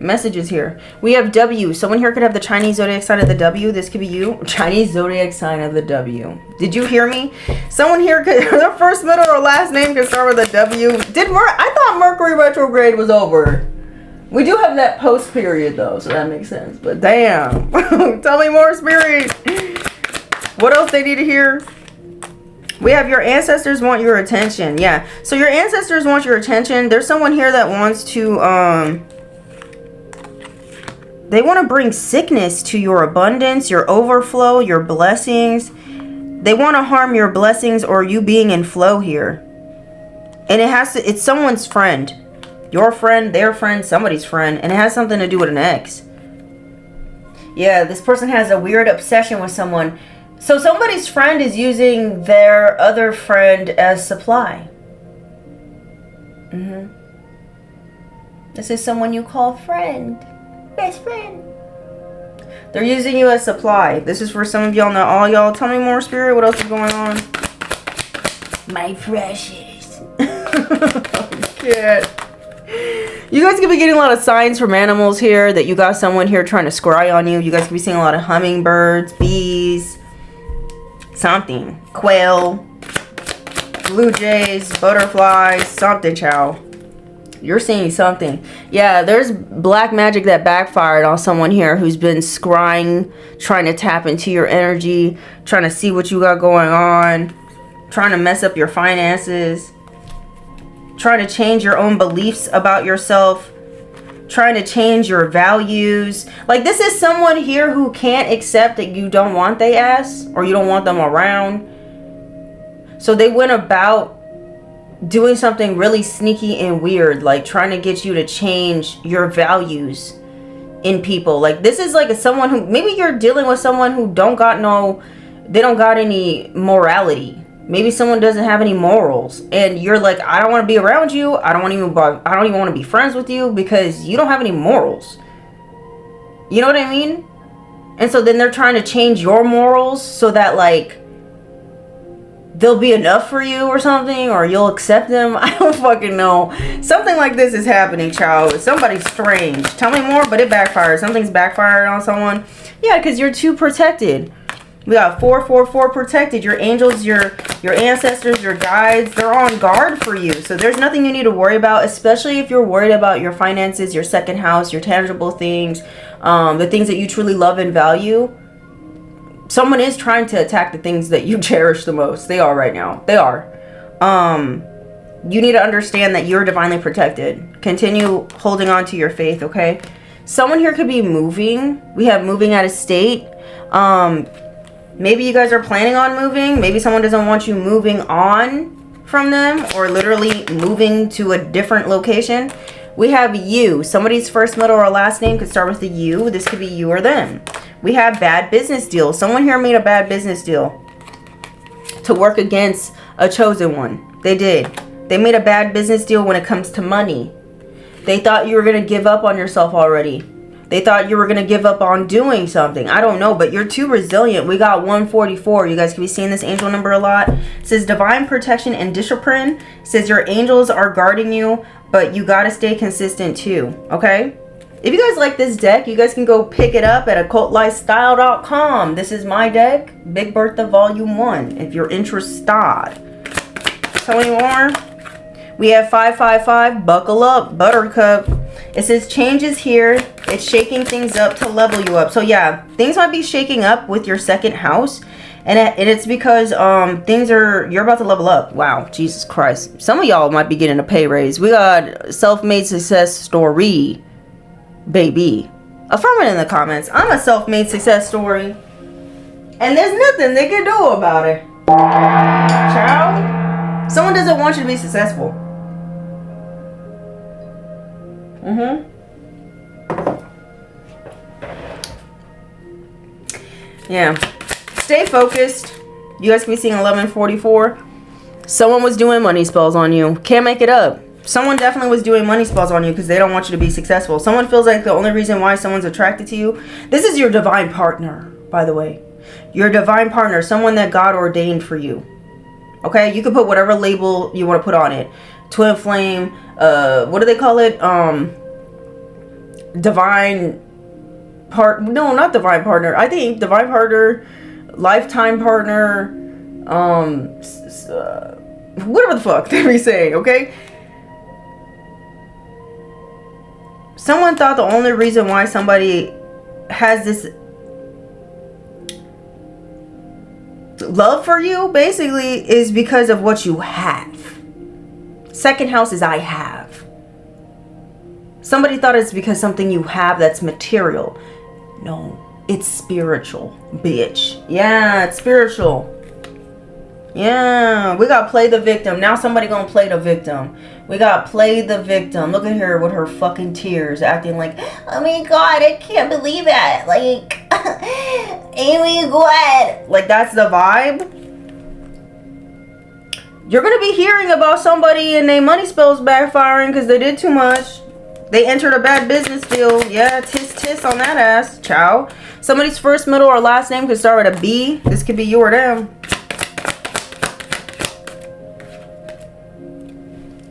messages here. We have W. Someone here could have the Chinese zodiac sign of the W. This could be you. Chinese zodiac sign of the W. Did you hear me? Someone here could, their first, middle, or last name could start with a W. I thought Mercury retrograde was over. We do have that post period though, so that makes sense. But damn. Tell me more, Spirit. What else they need to hear? We have your ancestors want your attention. Yeah. So your ancestors want your attention. There's someone here that wants to they want to bring sickness to your abundance, your overflow, your blessings. They want to harm your blessings or you being in flow here. And it's someone's friend. Your friend, their friend, somebody's friend. And it has something to do with an ex. Yeah, this person has a weird obsession with someone. So somebody's friend is using their other friend as supply. This is someone you call friend. Best friend. They're using you as supply. This is for some of y'all, not all y'all. Tell me more, Spirit. What else is going on? My precious. Shit. You guys could be getting a lot of signs from animals here that you got someone here trying to scry on you. You guys could be seeing a lot of hummingbirds, bees, something. Quail, blue jays, butterflies, something, child. You're seeing something. Yeah, there's black magic that backfired on someone here who's been scrying, trying to tap into your energy, trying to see what you got going on, trying to mess up your finances, trying to change your own beliefs about yourself, trying to change your values. Like, this is someone here who can't accept that you don't want they ass, or you don't want them around. So they went about doing something really sneaky and weird, like trying to get you to change your values in people. Like, this is like someone who, maybe you're dealing with someone who they don't got any morality. Maybe someone doesn't have any morals, and you're like, I don't want to be around you. I don't even want to be friends with you because you don't have any morals. You know what I mean? And so then they're trying to change your morals so that, like, they'll be enough for you or something, or you'll accept them. I don't fucking know. Something like this is happening, child. Somebody's strange. Tell me more, but it backfired. Something's backfired on someone. Yeah, because you're too protected. We got 444 protected. Your angels, your ancestors, your guides, they're on guard for you. So there's nothing you need to worry about, especially if you're worried about your finances, your second house, your tangible things, the things that you truly love and value. Someone is trying to attack the things that you cherish the most. They are right now. They are. You need to understand that you're divinely protected. Continue holding on to your faith, okay? Someone here could be moving. We have moving out of state. Maybe you guys are planning on moving. Maybe someone doesn't want you moving on from them, or literally moving to a different location. We have you. Somebody's first, middle, or last name could start with the U. This could be you or them. We have bad business deal. Someone here made a bad business deal to work against a chosen one. They did. They made a bad business deal when it comes to money. They thought you were going to give up on yourself already. They thought you were going to give up on doing something. I don't know, but you're too resilient. We got 144. You guys can be seeing this angel number a lot. It says divine protection and discipline. It says your angels are guarding you, but you got to stay consistent too. Okay? If you guys like this deck, you guys can go pick it up at occultlifestyle.com. This is my deck, Big Bertha Volume 1, if you're interested. Tell me more. We have 555, buckle up, Buttercup. It says changes here. It's shaking things up to level you up. So yeah, things might be shaking up with your second house. And it's because you're about to level up. Wow, Jesus Christ. Some of y'all might be getting a pay raise. We got self-made success story. Baby, affirm it in the comments. I'm a self-made success story, and there's nothing they can do about it. Child, someone doesn't want you to be successful. Yeah, stay focused. You guys can be seeing 1144. Someone was doing money spells on you. Can't make it up. Someone definitely was doing money spells on you because they don't want you to be successful. Someone feels like the only reason why someone's attracted to you. This is your divine partner, by the way. Your divine partner, someone that God ordained for you. Okay? You can put whatever label you want to put on it. Twin flame, what do they call it? Divine part. No, not divine partner. I think divine partner, lifetime partner, whatever the fuck they be saying, okay? Someone thought the only reason why somebody has this love for you, basically, is because of what you have. Second house is I have. Somebody thought it's because something you have that's material. No, it's spiritual, bitch. Yeah, it's spiritual. Yeah, we got play the victim. Now somebody gonna play the victim. We got play the victim. Look at her with her fucking tears, acting like, oh my God, I can't believe it. Like, oh my God. Like, that's the vibe. You're gonna be hearing about somebody and their money spells backfiring because they did too much. They entered a bad business deal. Yeah, tis on that ass. Ciao. Somebody's first, middle, or last name could start with a B. This could be you or them.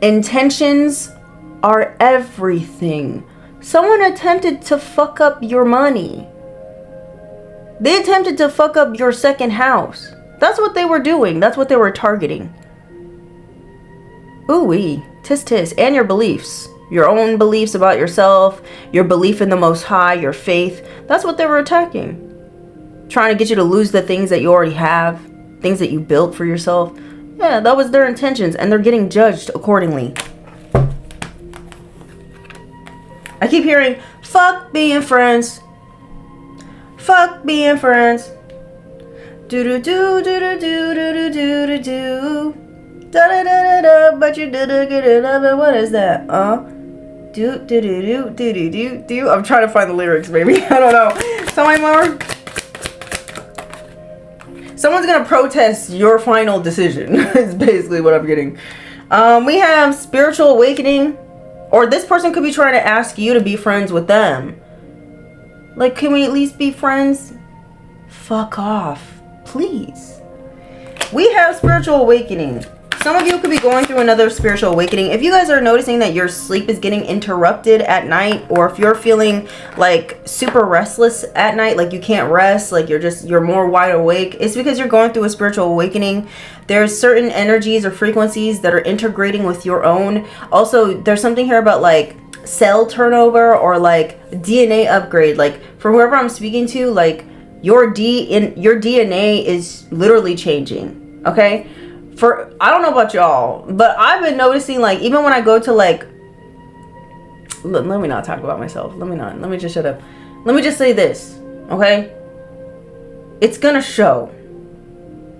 Intentions are everything. Someone attempted to fuck up your money. They attempted to fuck up your second house. That's what they were doing. That's what they were targeting. Ooh-wee. Tis tis. And your beliefs. Your own beliefs about yourself. Your belief in the Most High. Your faith. That's what they were attacking. Trying to get you to lose the things that you already have. Things that you built for yourself. Yeah, that was their intentions. And they're getting judged accordingly. I keep hearing, fuck being friends. Fuck being friends. Do-do-do, do-do-do, do-do-do, do-do. Da-da-da-da-da, but you didn't get it. What is that? Do-do-do-do, do-do-do-do. I'm trying to find the lyrics, baby. I don't know. Somebody more? Someone's gonna protest your final decision. Is basically what I'm getting. We have spiritual awakening. Or this person could be trying to ask you to be friends with them. Like, can we at least be friends? Fuck off. Please. We have spiritual awakening. Some of you could be going through another spiritual awakening. If you guys are noticing that your sleep is getting interrupted at night, or if you're feeling like super restless at night, like you can't rest, like you're more wide awake, it's because you're going through a spiritual awakening. There's certain energies or frequencies that are integrating with your own. Also, there's something here about like cell turnover or like DNA upgrade. Like for whoever I'm speaking to, like your DNA is literally changing. Okay? I don't know about y'all, but I've been noticing, like, even when I go to, like, let me not talk about myself. Let me just shut up. Let me just say this, okay? It's gonna show.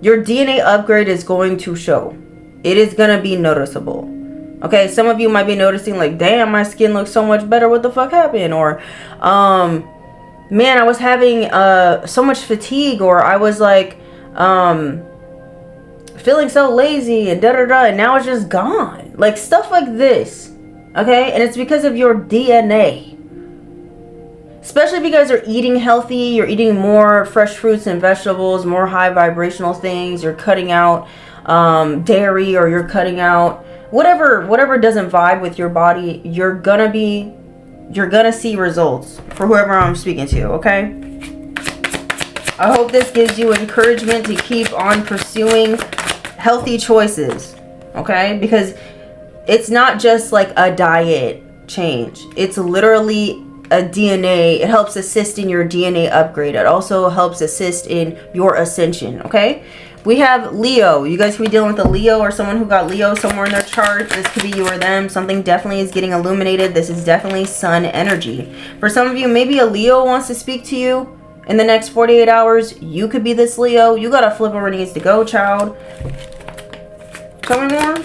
Your DNA upgrade is going to show. It is gonna be noticeable. Okay, some of you might be noticing, like, damn, my skin looks so much better. What the fuck happened? Or, man, I was having so much fatigue, or I was like, feeling so lazy and and now it's just gone. Like stuff like this. Okay? And it's because of your DNA. Especially if you guys are eating healthy, you're eating more fresh fruits and vegetables, more high vibrational things, you're cutting out dairy, or you're cutting out whatever doesn't vibe with your body, you're gonna see results for whoever I'm speaking to, okay? I hope this gives you encouragement to keep on pursuing healthy choices, okay? Because it's not just like a diet change. It's literally a DNA. It helps assist in your DNA upgrade. It also helps assist in your ascension, okay? We have Leo. You guys could be dealing with a Leo or someone who got Leo somewhere in their chart. This could be you or them. Something definitely is getting illuminated. This is definitely sun energy. For some of you, maybe a Leo wants to speak to you in the next 48 hours. You could be this Leo. You gotta flip where it needs to go, child. Tell me more.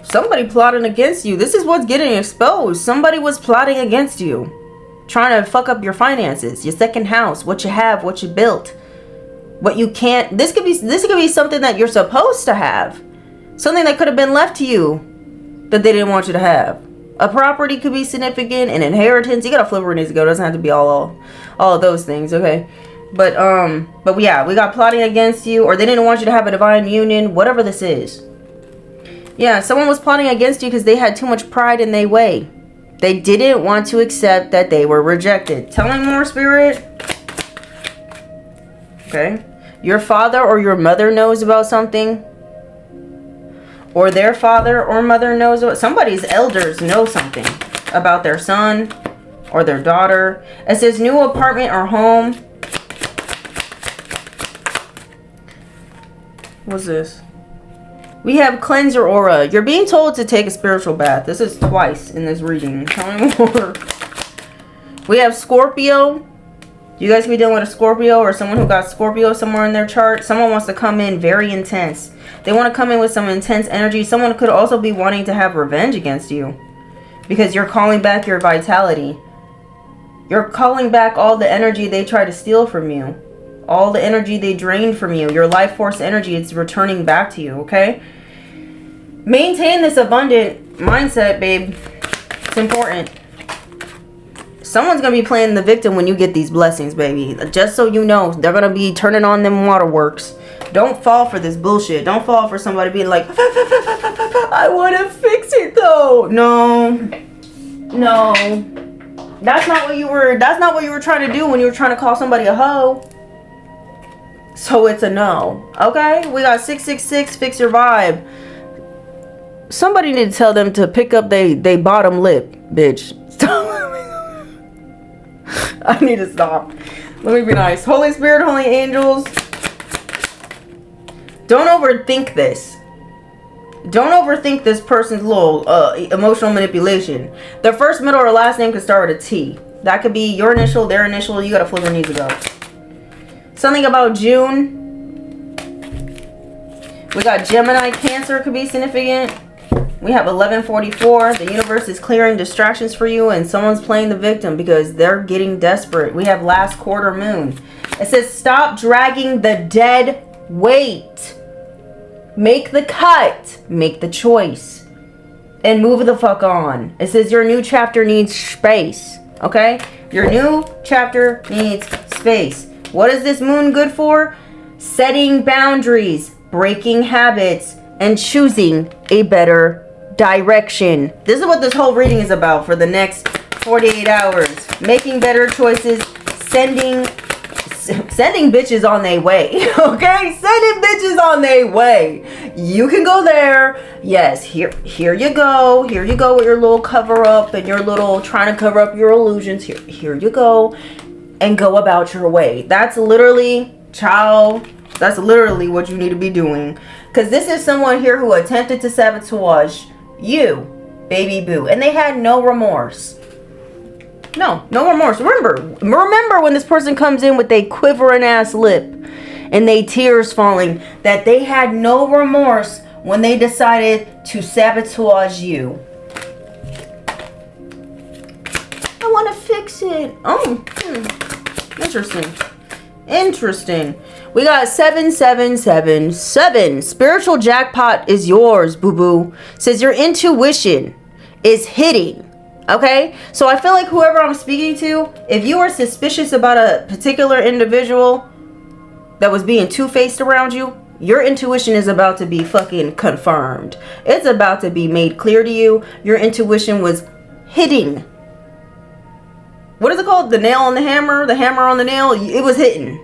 Somebody plotting against you. This is what's getting exposed. Somebody was plotting against you. Trying to fuck up your finances, your second house, what you have, what you built, what you can't. This could be something that you're supposed to have. Something that could have been left to you that they didn't want you to have. A property could be significant, an inheritance. You gotta flip where it needs to go. It doesn't have to be all of those things, okay? But yeah, we got plotting against you, or they didn't want you to have a divine union, whatever this is. Yeah, someone was plotting against you because they had too much pride in their way. They didn't want to accept that they were rejected. Tell me more, Spirit. Okay. Your father or your mother knows about something. Or their father or mother knows about somebody's elders know something about their son or their daughter. It says new apartment or home. What's this? We have cleanser aura. You're being told to take a spiritual bath. This is twice in this reading. Tell me more. We have Scorpio. You guys can be dealing with a Scorpio or someone who got Scorpio somewhere in their chart. Someone wants to come in very intense. They want to come in with some intense energy. Someone could also be wanting to have revenge against you because you're calling back your vitality. You're calling back all the energy they tried to steal from you. All the energy they drained from you. Your life force energy, it's returning back to you, okay? Maintain this abundant mindset, babe. It's important. Someone's going to be playing the victim when you get these blessings, baby. Just so you know, they're going to be turning on them waterworks. Don't fall for this bullshit. Don't fall for somebody being like, I want to fix it though. No. That's not what you were trying to do when you were trying to call somebody a hoe. So it's a no. Okay? We got 666, fix your vibe. Somebody need to tell them to pick up they bottom lip, bitch. I need to stop. Let me be nice. Holy Spirit, holy angels. Don't overthink this. Don't overthink this person's little emotional manipulation. Their first, middle, or last name could start with a T. That could be your initial, their initial. You gotta flip your knees to go. Something about June. We got Gemini, Cancer could be significant. We have 1144. The universe is clearing distractions for you, and someone's playing the victim because they're getting desperate. We have last quarter moon. It says stop dragging the dead weight. Make the cut. Make the choice. And move the fuck on. It says your new chapter needs space. Okay? Your new chapter needs space. What is this moon good for? Setting boundaries, breaking habits, and choosing a better direction. This is what this whole reading is about for the next 48 hours. Making better choices, sending bitches on their way. Okay? Sending bitches on their way. You can go there. Yes, here you go. Here you go with your little cover up and your little trying to cover up your illusions. Here you go. And go about your way. That's literally, child, that's literally what you need to be doing. Because this is someone here who attempted to sabotage you, baby boo. And they had no remorse. No remorse. Remember when this person comes in with a quivering ass lip and they tears falling, that they had no remorse when they decided to sabotage you. I want to fix it. Oh, Interesting. We got 7777. Spiritual jackpot is yours, boo-boo. Says your intuition is hitting. Okay? So I feel like whoever I'm speaking to, if you are suspicious about a particular individual that was being two-faced around you, your intuition is about to be fucking confirmed. It's about to be made clear to you. Your intuition was hitting. What is it called? The nail on the hammer? The hammer on the nail? It was hitting.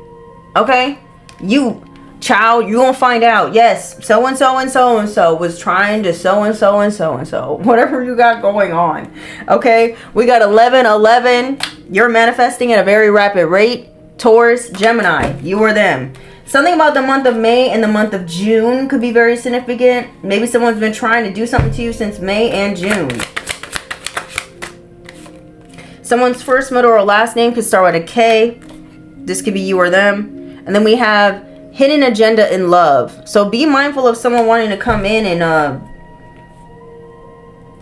Okay? You, child, you gonna find out. Yes, so-and-so and so-and-so was trying to so-and-so and so-and-so. Whatever you got going on. Okay? We got 1111. You're manifesting at a very rapid rate. Taurus, Gemini. You or them. Something about the month of May and the month of June could be very significant. Maybe someone's been trying to do something to you since May and June. Someone's first, middle, or last name could start with a K. This could be you or them. And then we have hidden agenda in love. So be mindful of someone wanting to come in and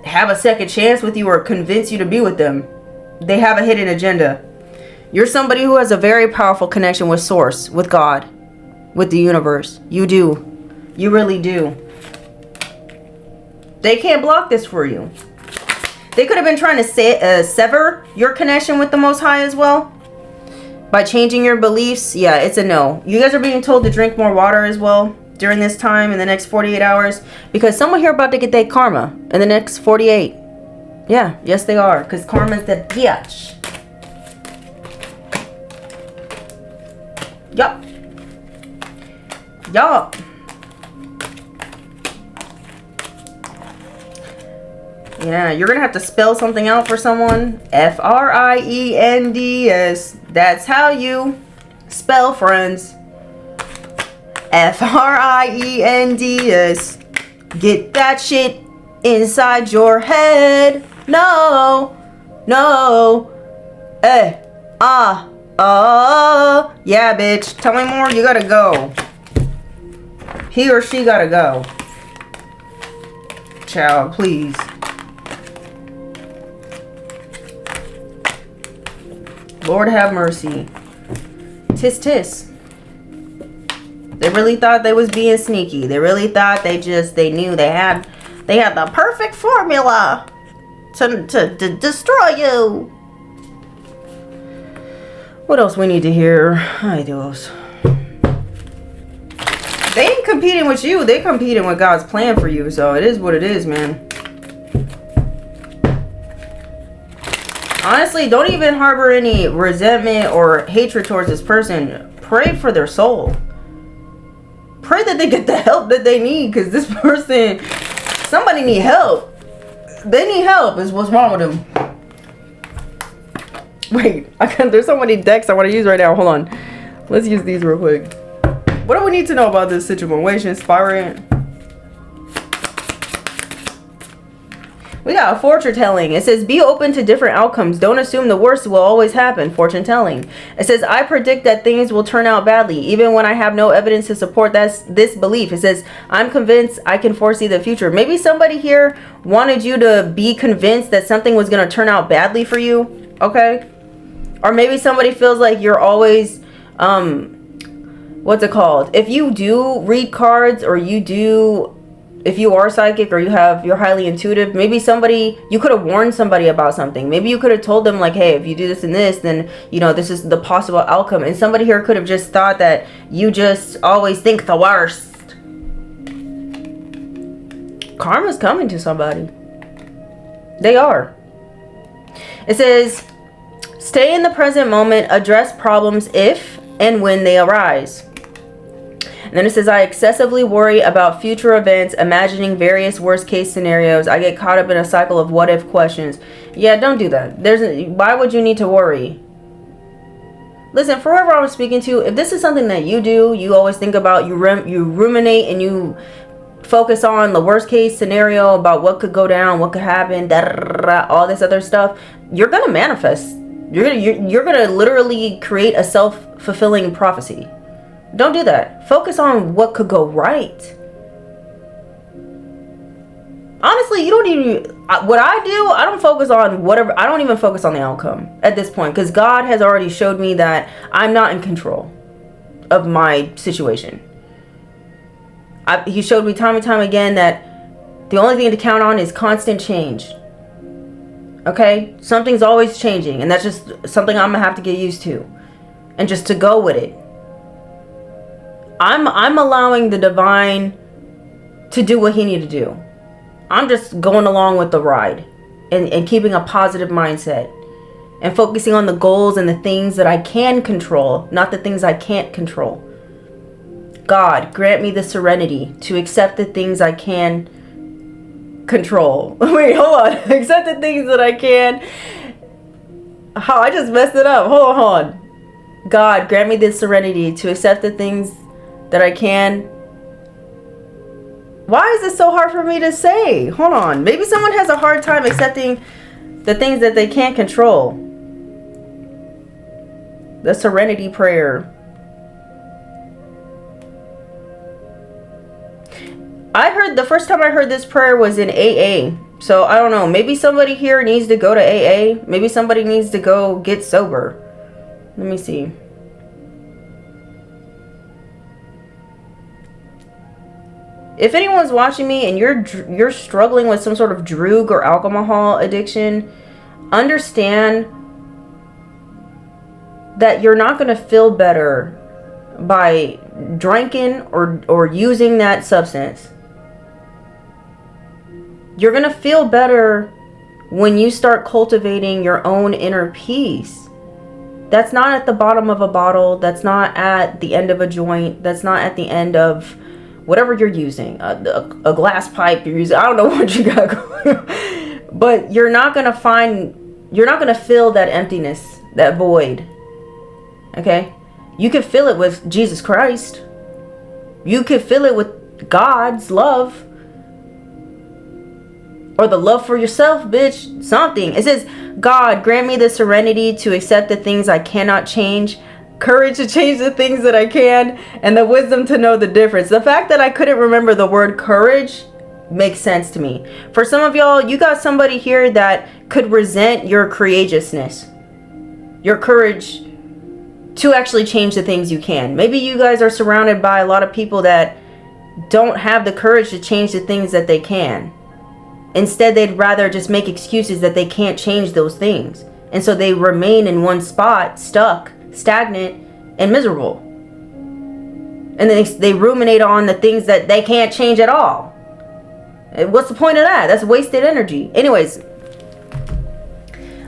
have a second chance with you or convince you to be with them. They have a hidden agenda. You're somebody who has a very powerful connection with Source, with God, with the universe. You do. You really do. They can't block this for you. They could have been trying to sever your connection with the Most High as well. By changing your beliefs. Yeah, it's a no. You guys are being told to drink more water as well during this time in the next 48 hours. Because someone here about to get their karma in the next 48. Yeah, yes they are. Because karma's the bitch. Yup. Yup. Yeah, you're gonna have to spell something out for someone. Friends. That's how you spell friends. Friends. Get that shit inside your head. No. Yeah, bitch. Tell me more. You gotta go. He or she gotta go. Child, please. Lord have mercy. Tis. They really thought they was being sneaky. They really thought they knew they had the perfect formula to destroy you. What else we need to hear? Ay Dios. They ain't competing with you. They competing with God's plan for you. So it is what it is, man. Honestly, don't even harbor any resentment or hatred towards this person. Pray for their soul. pray that they get the help that they need, because this person, somebody need help. They need help is what's wrong with them. Wait, there's so many decks I want to use right now. Hold on. Let's use these real quick. What do we need to know about this situation? Inspiring. We got a fortune telling. It says, be open to different outcomes. Don't assume the worst will always happen. Fortune telling. It says, I predict that things will turn out badly, even when I have no evidence to support this belief. It says, I'm convinced I can foresee the future. Maybe somebody here wanted you to be convinced that something was going to turn out badly for you. Okay. Or maybe somebody feels like you're always, what's it called? If you do read cards, or if you are psychic, or you're highly intuitive, maybe you could have warned somebody about something. Maybe you could have told them like, hey, if you do this and this, then, this is the possible outcome. And somebody here could have just thought that you just always think the worst. Karma's coming to somebody. They are. It says, stay in the present moment, address problems if and when they arise. And then it says, I excessively worry about future events, imagining various worst case scenarios. I get caught up in a cycle of what if questions. Yeah, don't do that. Why would you need to worry? Listen, for whoever I'm speaking to, if this is something that you do, you always think about, you ruminate and you focus on the worst case scenario about what could go down, what could happen, all this other stuff, you're going to manifest. You're going to literally create a self-fulfilling prophecy. Don't do that. Focus on what could go right. Honestly, you don't even, what I do, I don't focus on whatever, I don't even focus on the outcome at this point, because God has already showed me that I'm not in control of my situation. He showed me time and time again that the only thing to count on is constant change. Okay? Something's always changing, and that's just something I'm gonna have to get used to, and just to go with it. I'm allowing the divine to do what he needs to do. I'm just going along with the ride and keeping a positive mindset and focusing on the goals and the things that I can control, not the things I can't control. God, grant me the serenity to accept the things I can control. Wait, hold on. Accept the things that I can. I just messed it up. Hold on. God, grant me the serenity to accept the things that I can. Why is this so hard for me to say? Hold on. Maybe someone has a hard time accepting the things that they can't control. The serenity prayer. The first time I heard this prayer was in AA. So I don't know. Maybe somebody here needs to go to AA. Maybe somebody needs to go get sober. Let me see. If anyone's watching me and you're struggling with some sort of drug or alcohol addiction, understand that you're not going to feel better by drinking or using that substance. You're going to feel better when you start cultivating your own inner peace. That's not at the bottom of a bottle. That's not at the end of a joint. That's not at the end of whatever you're using, a glass pipe you're using. I don't know what you got going. But you're not going to feel that emptiness, that void. Okay? You can fill it with Jesus Christ. You can fill it with God's love. Or the love for yourself, bitch. Something. It says, God, grant me the serenity to accept the things I cannot change, courage to change the things that I can, and the wisdom to know the difference. The fact that I couldn't remember the word courage makes sense to me. For some of y'all, you got somebody here that could resent your courageousness, your courage to actually change the things you can. Maybe you guys are surrounded by a lot of people that don't have the courage to change the things that they can. Instead, they'd rather just make excuses that they can't change those things. And so they remain in one spot, stuck, stagnant, and miserable. And then they ruminate on the things that they can't change at all. What's the point of that? That's wasted energy. Anyways,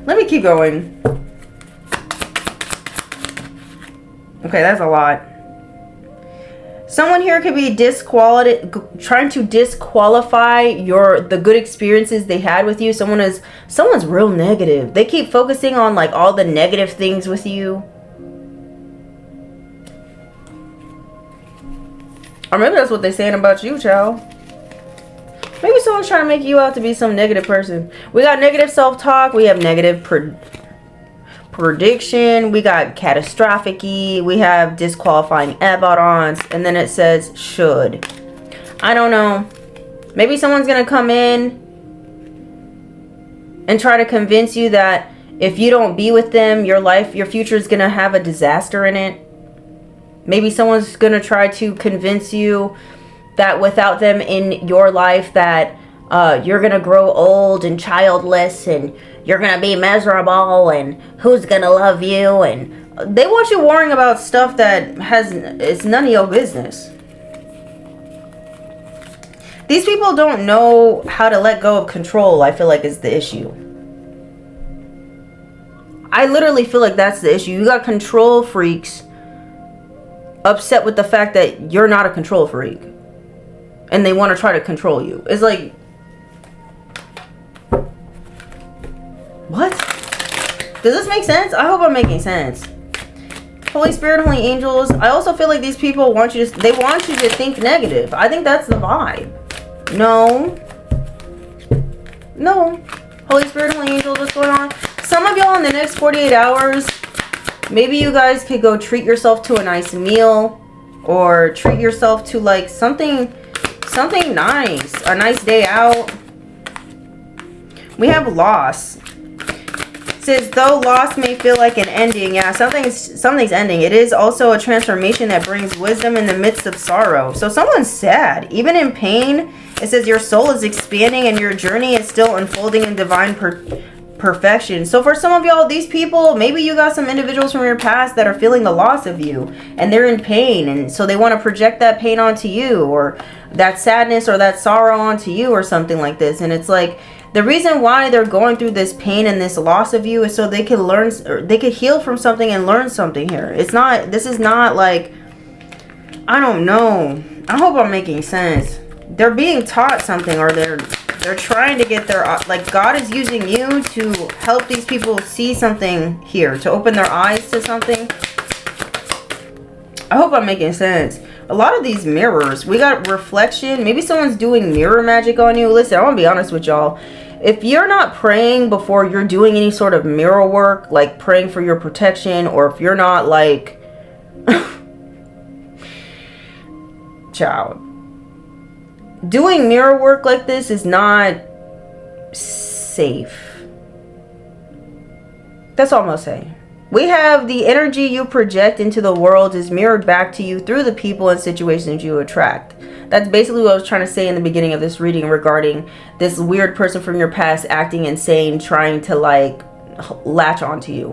let me keep going. Okay, that's a lot. Someone here could be trying to disqualify the good experiences they had with you. Someone's real negative. They keep focusing on like all the negative things with you. Or maybe that's what they're saying about you, child. Maybe someone's trying to make you out to be some negative person. We got negative self-talk. We have negative prediction. We got catastrophic-y. We have disqualifying abaddons. And then it says should. I don't know. Maybe someone's going to come in and try to convince you that if you don't be with them, your future is going to have a disaster in it. Maybe someone's going to try to convince you that without them in your life that you're going to grow old and childless and you're going to be miserable and who's going to love you. And they want you worrying about stuff that it's none of your business. These people don't know how to let go of control, I feel like, is the issue. I literally feel like that's the issue. You got control freaks upset with the fact that you're not a control freak. And they want to try to control you. It's like, what? Does this make sense? I hope I'm making sense. Holy Spirit, Holy Angels. I also feel like these people want you to think negative. I think that's the vibe. No. Holy Spirit, Holy Angels, what's going on? Some of y'all in the next 48 hours, maybe you guys could go treat yourself to a nice meal. Or treat yourself to like something nice. A nice day out. We have loss. It says, though loss may feel like an ending. Yeah, something's ending. It is also a transformation that brings wisdom in the midst of sorrow. So someone's sad. Even in pain, it says your soul is expanding and your journey is still unfolding in divine perfection. So for some of y'all, these people, maybe you got some individuals from your past that are feeling the loss of you. And they're in pain. And so they want to project that pain onto you. Or that sadness or that sorrow onto you or something like this. And it's like, the reason why they're going through this pain and this loss of you is so they can learn, or they could heal from something and learn something here. This is not like, I don't know. I hope I'm making sense. They're being taught something, or they're trying to get their, like, God is using you to help these people see something here, to open their eyes to something. I hope I'm making sense. A lot of these mirrors, we got reflection. Maybe someone's doing mirror magic on you. Listen, I want to be honest with y'all. If you're not praying before you're doing any sort of mirror work, like praying for your protection, or if you're not like, child, doing mirror work like this is not safe. That's all I'm gonna say. We have the energy you project into the world is mirrored back to you through the people and situations you attract. That's basically what I was trying to say in the beginning of this reading regarding this weird person from your past acting insane, trying to like latch onto you.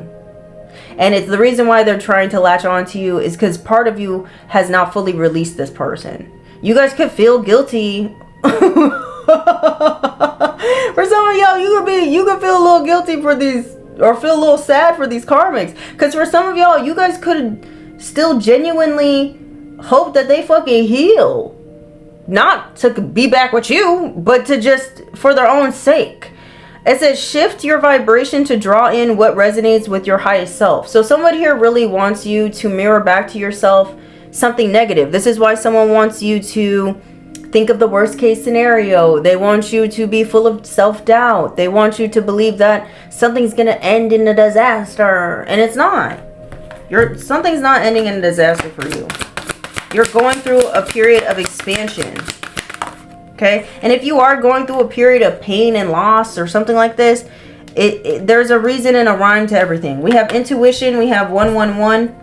And it's the reason why they're trying to latch onto you is because part of you has not fully released this person. You guys could feel guilty. For some of y'all, you could feel a little guilty for these, or feel a little sad for these karmics. Because for some of y'all, you guys could still genuinely hope that they fucking heal. Not to be back with you, but to just for their own sake. It says shift your vibration to draw in what resonates with your highest self. So someone here really wants you to mirror back to yourself something negative. This is why someone wants you to think of the worst case scenario. They want you to be full of self-doubt. They want you to believe that something's going to end in a disaster. And it's not. Something's not ending in a disaster for you. You're going through a period of expansion. Okay? And if you are going through a period of pain and loss or something like this, there's a reason and a rhyme to everything. We have intuition. We have 111.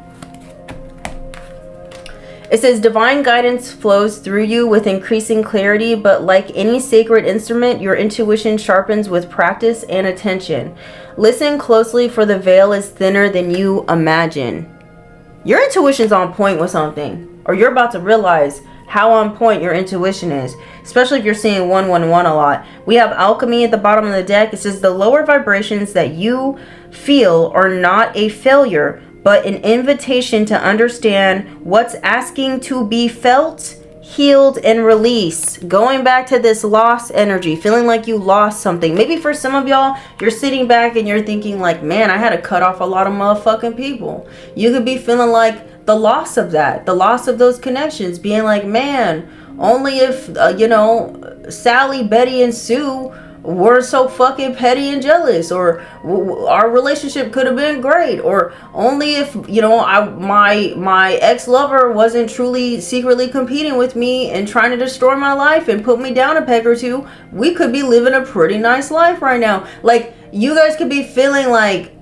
It says divine guidance flows through you with increasing clarity, but like any sacred instrument, your intuition sharpens with practice and attention. Listen closely, for the veil is thinner than you imagine. Your intuition's on point with something, or you're about to realize how on point your intuition is, especially if you're seeing 111 a lot. We have alchemy at the bottom of the deck. It says the lower vibrations that you feel are not a failure, but an invitation to understand what's asking to be felt, healed, and released. Going back to this lost energy, feeling like you lost something. Maybe for some of y'all, you're sitting back and you're thinking like, man, I had to cut off a lot of motherfucking people. You could be feeling like the loss of that, the loss of those connections, being like, man, only if, Sally, Betty, and Sue were so fucking petty and jealous, or our relationship could have been great, or only if my ex-lover wasn't truly secretly competing with me and trying to destroy my life and put me down a peg or two, we could be living a pretty nice life right now. Like, you guys could be feeling like,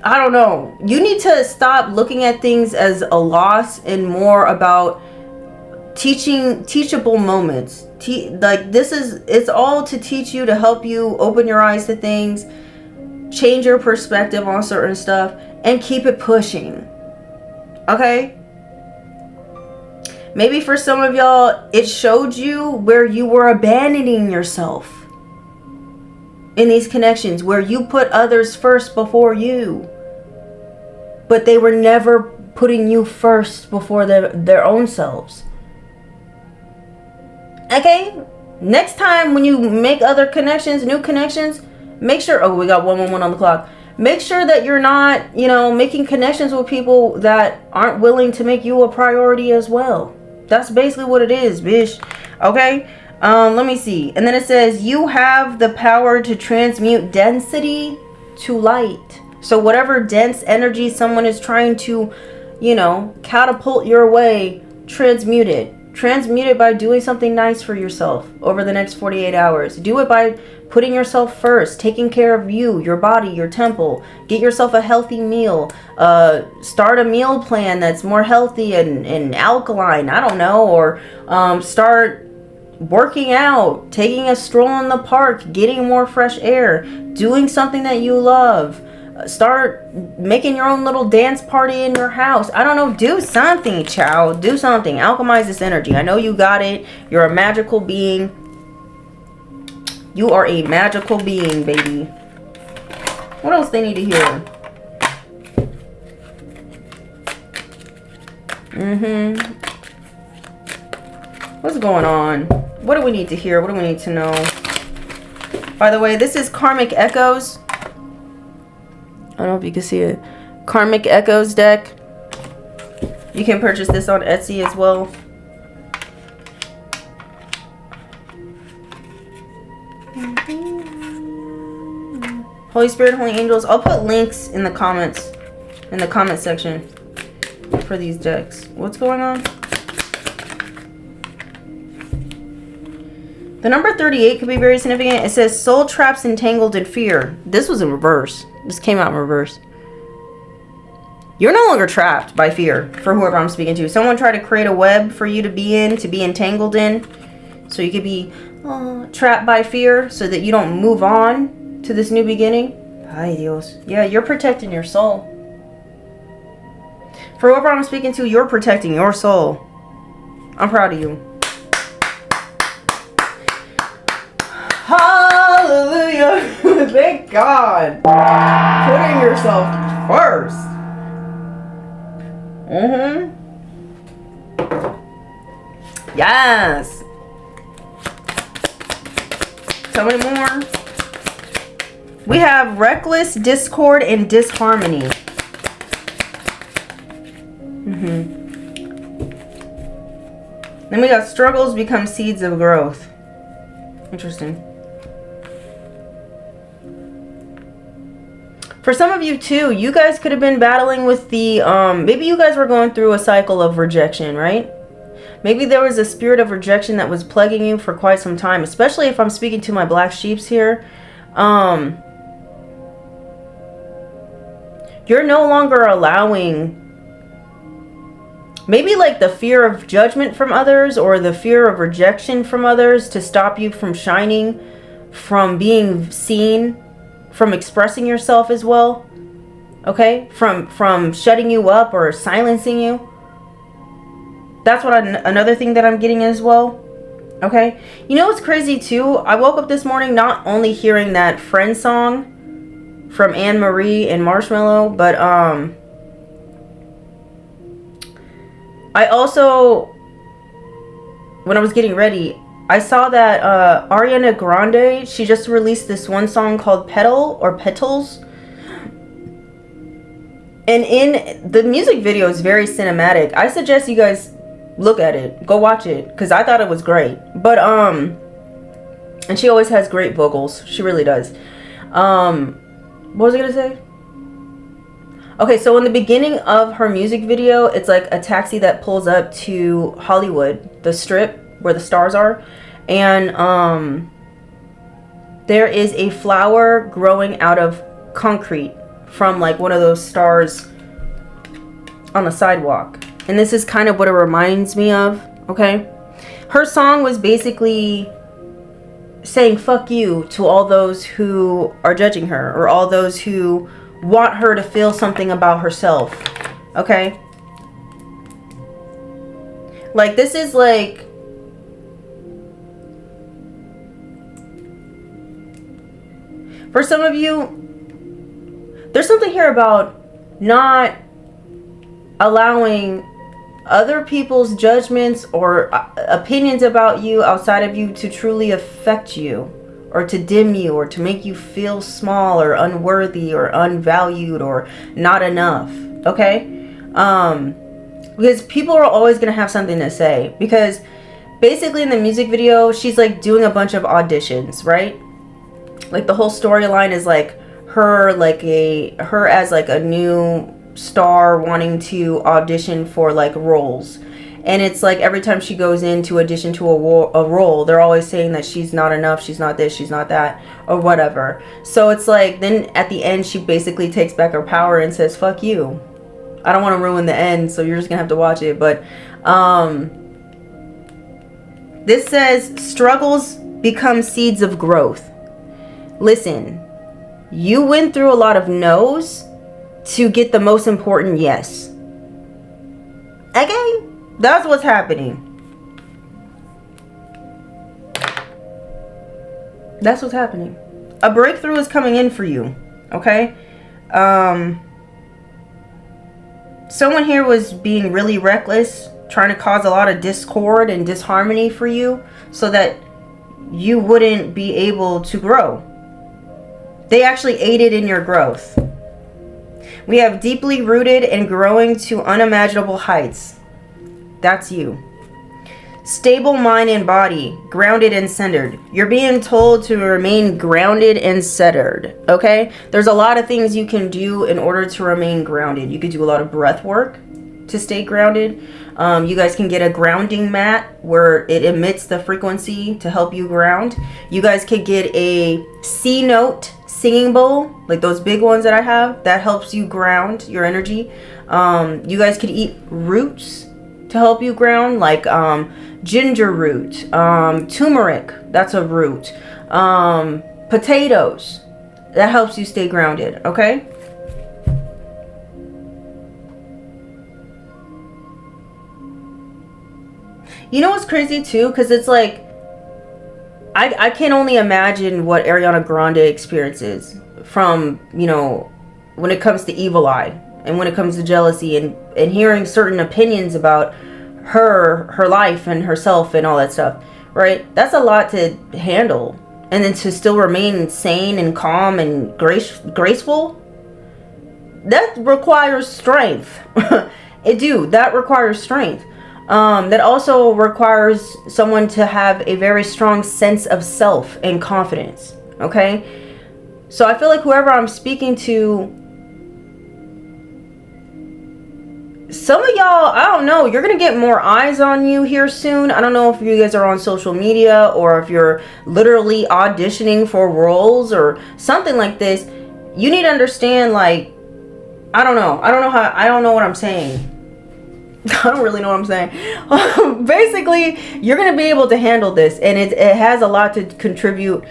I don't know, you need to stop looking at things as a loss and more about teachable moments. It's all to teach you, to help you open your eyes to things, change your perspective on certain stuff, and keep it pushing. Okay? Maybe for some of y'all, it showed you where you were abandoning yourself in these connections, where you put others first before you, but they were never putting you first before their own selves. Okay, next time when you make other connections, new connections, make sure, oh, we got 111 on the clock. Make sure that you're not, making connections with people that aren't willing to make you a priority as well. That's basically what it is, bitch. Okay, let me see. And then it says, you have the power to transmute density to light. So whatever dense energy someone is trying to, catapult your way, transmute it. Transmute it by doing something nice for yourself over the next 48 hours. Do it by putting yourself first, taking care of you, your body, your temple. Get yourself a healthy meal. Start a meal plan that's more healthy and alkaline. I don't know. Or start working out, taking a stroll in the park, getting more fresh air, doing something that you love. Start making your own little dance party in your house. I don't know. Do something, child. Do something. Alchemize this energy. I know you got it. You're a magical being. You are a magical being, baby. What else they need to hear? What's going on? What do we need to hear? What do we need to know? By the way, this is Karmic Echoes. I don't know if you can see it. Karmic Echoes deck. You can purchase this on Etsy as well. Holy Spirit, Holy Angels. I'll put links in the comments, in the comment section for these decks. What's going on? The number 38 could be very significant. It says soul traps entangled in fear. This was in reverse. This came out in reverse. You're no longer trapped by fear, for whoever I'm speaking to. Someone tried to create a web for you to be in, to be entangled in. So you could be trapped by fear so that you don't move on to this new beginning. Ay Dios. Yeah, you're protecting your soul. For whoever I'm speaking to, you're protecting your soul. I'm proud of you. Hallelujah. Thank God. Putting yourself first. Yes. Tell me more. We have reckless discord and disharmony. Then we got struggles become seeds of growth. Interesting. For some of you too, you guys could have been battling with the, maybe you guys were going through a cycle of rejection, right? Maybe there was a spirit of rejection that was plaguing you for quite some time, especially if I'm speaking to my black sheeps here. You're no longer allowing, maybe like the fear of judgment from others or the fear of rejection from others to stop you from shining, from being seen, from expressing yourself as well. Okay? From shutting you up or silencing you. That's what another thing that I'm getting as well. Okay? You know what's crazy too? I woke up this morning not only hearing that friend song from Anne Marie and Marshmallow. But I also, when I was getting ready, I saw that Ariana Grande, she just released this one song called Petal or Petals. And in the music video is very cinematic. I suggest you guys look at it. Go watch it. Because I thought it was great. But, and she always has great vocals. She really does. What was I going to say? Okay, so in the beginning of her music video, it's like a taxi that pulls up to Hollywood, the strip where the stars are. And there is a flower growing out of concrete from like one of those stars on the sidewalk. And this is kind of what it reminds me of, okay? Her song was basically saying fuck you to all those who are judging her, or all those who want her to feel something about herself, okay? Like, this is like, for some of you, there's something here about not allowing other people's judgments or opinions about you outside of you to truly affect you, or to dim you, or to make you feel small or unworthy or unvalued or not enough, okay? Because people are always going to have something to say. Because basically in the music video, she's like doing a bunch of auditions, right? Like the whole storyline is like her as like a new star wanting to audition for like roles. And it's like every time she goes in to audition to a role, they're always saying that she's not enough, she's not this, she's not that, or whatever. So it's like, then at the end, she basically takes back her power and says, fuck you. I don't want to ruin the end, so you're just going to have to watch it. But this says, struggles become seeds of growth. Listen, you went through a lot of no's to get the most important yes. Okay? That's what's happening. That's what's happening. A breakthrough is coming in for you. Okay? Someone here was being really reckless, trying to cause a lot of discord and disharmony for you so that you wouldn't be able to grow. They actually aided in your growth. We have deeply rooted and growing to unimaginable heights. That's you. Stable mind and body, grounded and centered. You're being told to remain grounded and centered, okay? There's a lot of things you can do in order to remain grounded. You could do a lot of breath work to stay grounded. You guys can get a grounding mat where it emits the frequency to help you ground. You guys could get a C note singing bowl, like those big ones that I have, that helps you ground your energy. You guys could eat roots to help you ground, like ginger root, turmeric, that's a root, potatoes, that helps you stay grounded, okay? You know what's crazy too? Because it's like, I can only imagine what Ariana Grande experiences from, you know, when it comes to evil eye and when it comes to jealousy and hearing certain opinions about her life and herself and all that stuff, right? That's a lot to handle. And then to still remain sane and calm and graceful, that requires strength. That requires strength. That also requires someone to have a very strong sense of self and confidence, okay? So I feel like whoever I'm speaking to, some of y'all, I don't know, you're gonna get more eyes on you here soon. I don't know if you guys are on social media or if you're literally auditioning for roles or something like this. You need to understand, like, I don't know what I'm saying. I don't really know what I'm saying. Basically, you're going to be able to handle this, and it has a lot to contribute.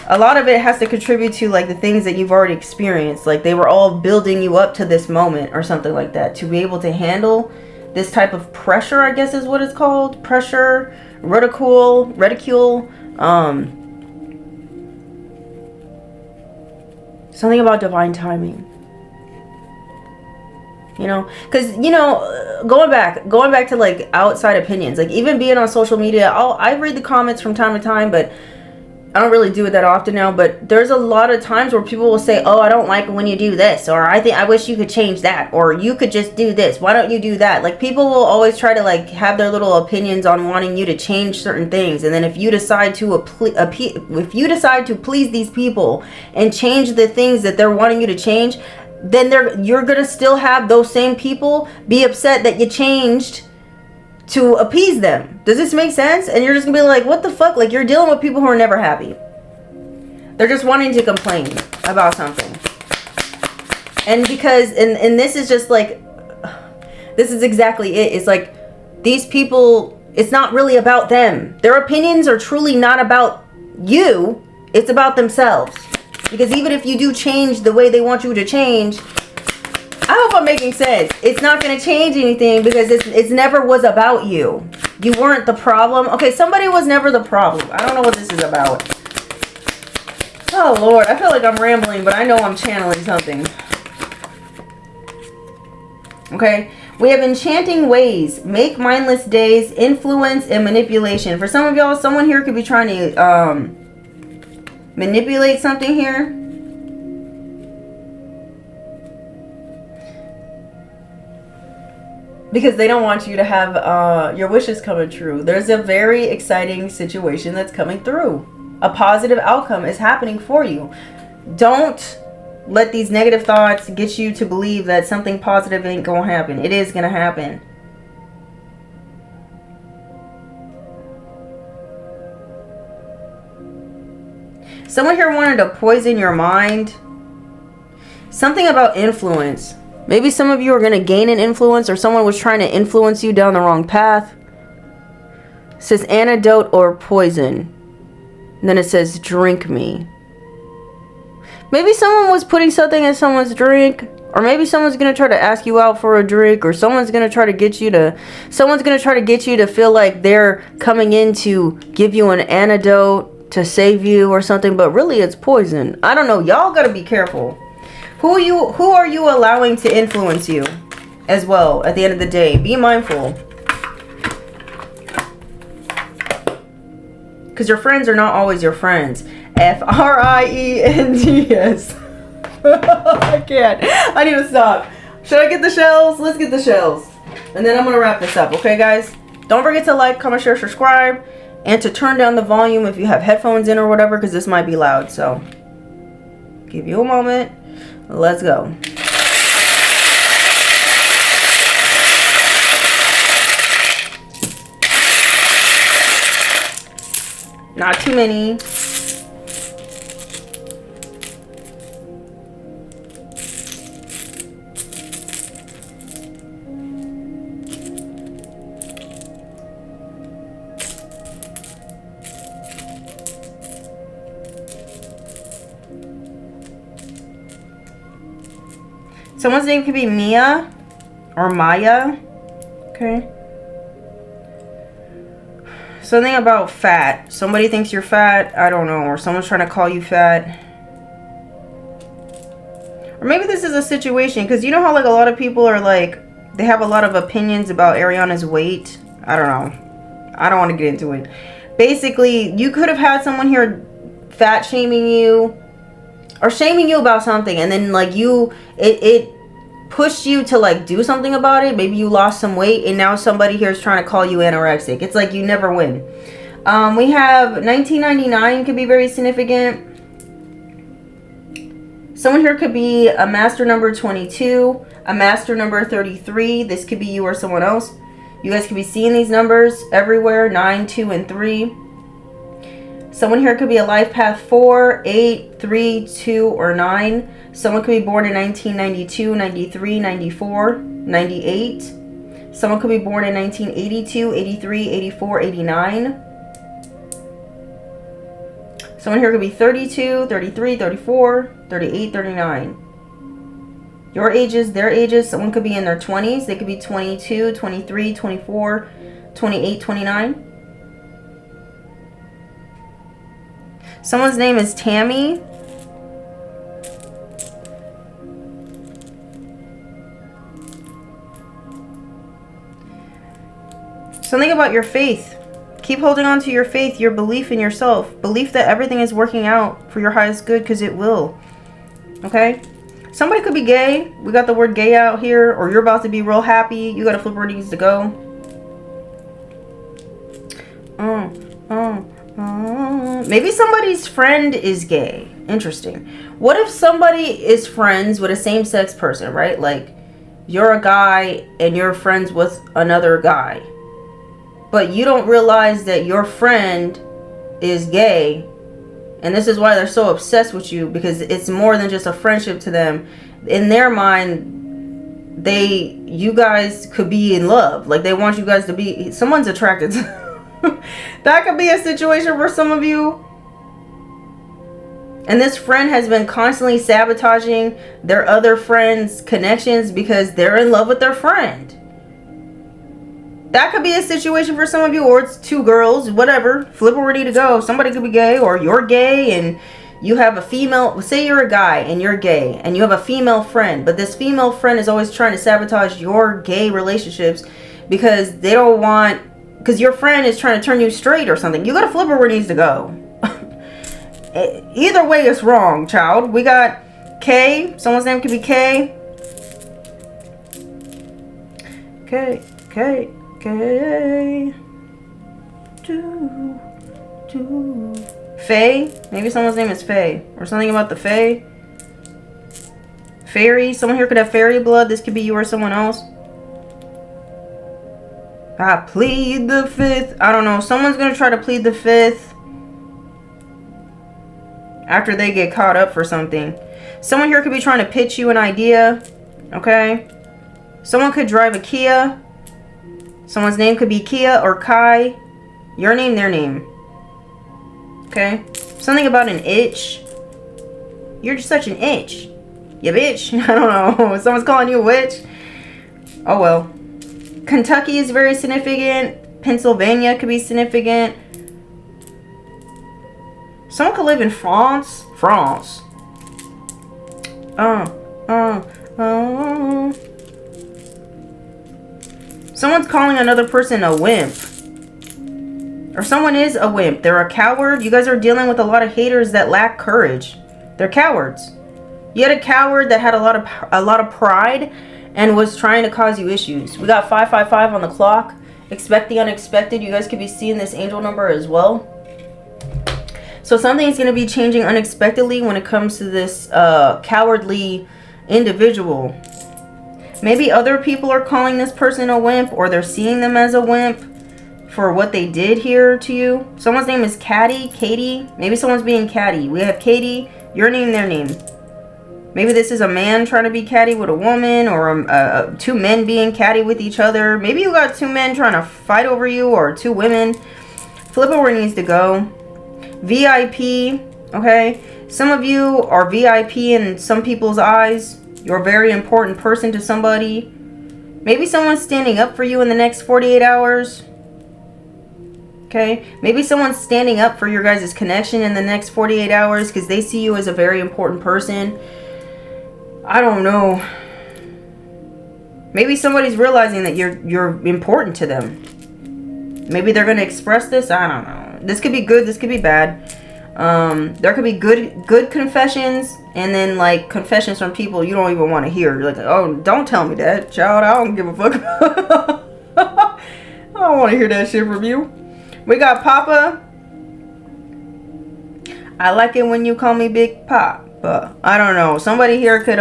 A lot of it has to contribute to like the things that you've already experienced. Like they were all building you up to this moment or something like that, to be able to handle this type of pressure, I guess is what it's called. Pressure, ridicule. Something about divine timing. You know, because, you know, going back to like outside opinions, like even being on social media, I read the comments from time to time, but I don't really do it that often now. But there's a lot of times where people will say, oh, I don't like it when you do this, or I wish you could change that, or you could just do this, why don't you do that? Like, people will always try to like have their little opinions on wanting you to change certain things, and then if you decide to please these people and change the things that they're wanting you to change, then you're gonna still have those same people be upset that you changed to appease them. Does this make sense? And you're just gonna be like, what the fuck? Like, you're dealing with people who are never happy. They're just wanting to complain about something. And because, and this is just like, this is exactly it. It's like, these people, it's not really about them. Their opinions are truly not about you. It's about themselves. Because even if you do change the way they want you to change, I hope I'm making sense. It's not going to change anything because it's never was about you. You weren't the problem. Okay, somebody was never the problem. I don't know what this is about. Oh, Lord. I feel like I'm rambling, but I know I'm channeling something. Okay. We have enchanting ways, make mindless days, influence, and manipulation. For some of y'all, someone here could be trying to manipulate something here. Because they don't want you to have your wishes coming true. There's a very exciting situation that's coming through. A positive outcome is happening for you. Don't let these negative thoughts get you to believe that something positive ain't gonna happen. It is gonna happen. Someone here wanted to poison your mind. Something about influence. Maybe some of you are going to gain an influence, or someone was trying to influence you down the wrong path. It says antidote or poison. And then it says drink me. Maybe someone was putting something in someone's drink, or maybe someone's going to try to ask you out for a drink, or someone's going to try to get you to feel like they're coming in to give you an antidote to save you or something, but really it's poison. I don't know. Y'all got to be careful. Who are you allowing to influence you as well at the end of the day? Be mindful. Because your friends are not always your friends. Friends. I can't. I need to stop. Should I get the shells? Let's get the shells. And then I'm going to wrap this up. Okay, guys? Don't forget to like, comment, share, subscribe. And to turn down the volume if you have headphones in or whatever, because this might be loud. So, give you a moment. Let's go. Not too many. Someone's name could be Mia or Maya. Okay. Something about fat. Somebody thinks you're fat. I don't know. Or someone's trying to call you fat. Or maybe this is a situation. Because you know how like a lot of people are like, they have a lot of opinions about Ariana's weight. I don't know. I don't want to get into it. Basically, you could have had someone here fat shaming you. Or shaming you about something. And then like it pushed you to like do something about it. Maybe you lost some weight and now somebody here is trying to call you anorexic. It's like you never win. We have 1999 could be very significant. Someone here could be a master number 22, a master number 33. This could be you or someone else. You guys could be seeing these numbers everywhere, 9, 2, and 3. Someone here could be a life path 4, 8, 3, 2, or 9. Someone could be born in 1992, 93, 94, 98. Someone could be born in 1982, 83, 84, 89. Someone here could be 32, 33, 34, 38, 39. Your ages, their ages. Someone could be in their 20s. They could be 22, 23, 24, 28, 29. Someone's name is Tammy. Something about your faith. Keep holding on to your faith, your belief in yourself. Belief that everything is working out for your highest good, because it will. Okay? Somebody could be gay. We got the word gay out here. Or you're about to be real happy. You got a flip where it needs to go. Maybe somebody's friend is gay. Interesting. What if somebody is friends with a same-sex person, right? Like, you're a guy and you're friends with another guy. But you don't realize that your friend is gay. And this is why they're so obsessed with you. Because it's more than just a friendship to them. In their mind, you guys could be in love. Like, they want you guys to be... Someone's attracted to... That could be a situation for some of you. And this friend has been constantly sabotaging their other friends' connections because they're in love with their friend. That could be a situation for some of you, or it's two girls, whatever. Flip it, ready to go. Somebody could be gay, or you're gay and you have a female. Say you're a guy and you're gay and you have a female friend, but this female friend is always trying to sabotage your gay relationships because they don't want... Because your friend is trying to turn you straight or something. You gotta flip it where it needs to go. Either way, it's wrong, child. We got K. Someone's name could be K. K. Faye. Maybe someone's name is Faye. Or something about the Faye. Fairy. Someone here could have fairy blood. This could be you or someone else. I plead the fifth. I don't know. Someone's going to try to plead the fifth after they get caught up for something. Someone here could be trying to pitch you an idea. Okay. Someone could drive a Kia. Someone's name could be Kia or Kai. Your name, their name. Okay. Something about an itch. You're just such an itch. You bitch. I don't know. Someone's calling you a witch. Oh well. Kentucky is very significant. Pennsylvania could be significant. Someone could live in France. France. Someone's calling another person a wimp. Or someone is a wimp. They're a coward. You guys are dealing with a lot of haters that lack courage. They're cowards. You had a coward that had a lot of pride and was trying to cause you issues. We got 555 on the clock. Expect the unexpected. You guys could be seeing this angel number as well. So something's going to be changing unexpectedly when it comes to this cowardly individual. Maybe other people are calling this person a wimp, or they're seeing them as a wimp for what they did here to you. Someone's name is Katie. Maybe someone's being catty. We have Katie, your name, their name. Maybe this is a man trying to be catty with a woman, or two men being catty with each other. Maybe you got two men trying to fight over you, or two women. Flip it where it needs to go. VIP, okay? Some of you are VIP in some people's eyes. You're a very important person to somebody. Maybe someone's standing up for you in the next 48 hours. Okay? Maybe someone's standing up for your guys' connection in the next 48 hours because they see you as a very important person. I don't know. Maybe somebody's realizing that you're important to them. Maybe they're going to express this. I don't know. This could be good. This could be bad. There could be good confessions, and then like confessions from people you don't even want to hear. You're like, oh, don't tell me that, child. I don't give a fuck. I don't want to hear that shit from you. We got Papa. I like it when you call me Big Pop. I don't know. Somebody here could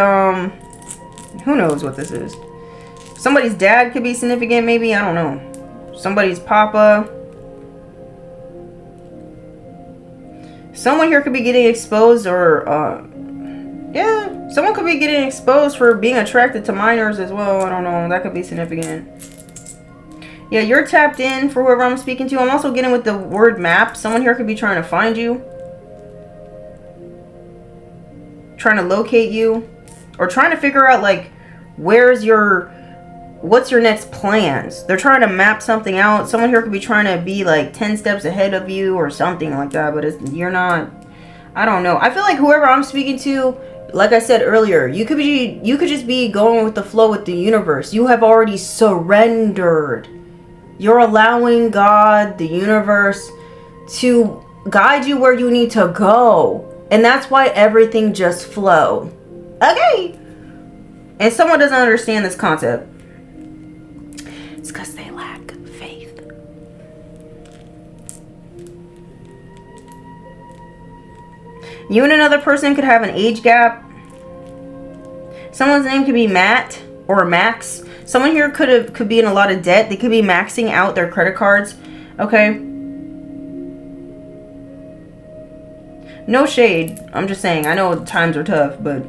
who knows what this is. Somebody's dad could be significant, maybe. I don't know. Somebody's Papa. Someone here could be getting exposed, or yeah, someone could be getting exposed for being attracted to minors as well. I don't know. That could be significant. Yeah, you're tapped in for whoever I'm speaking to. I'm also getting with the word map. Someone here could be trying to find you, trying to locate you, or trying to figure out like what's your next plans. They're trying to map something out. Someone here could be trying to be like 10 steps ahead of you or something like that, but you're not. I don't know. I feel like whoever I'm speaking to, like I said earlier, you could just be going with the flow with the universe. You have already surrendered. You're allowing God, the universe, to guide you where you need to go. And that's why everything just flow. Okay. And someone doesn't understand this concept. It's because they lack faith. You and another person could have an age gap. Someone's name could be Matt or Max. Someone here could be in a lot of debt. They could be maxing out their credit cards. Okay. No shade. I'm just saying. I know times are tough, but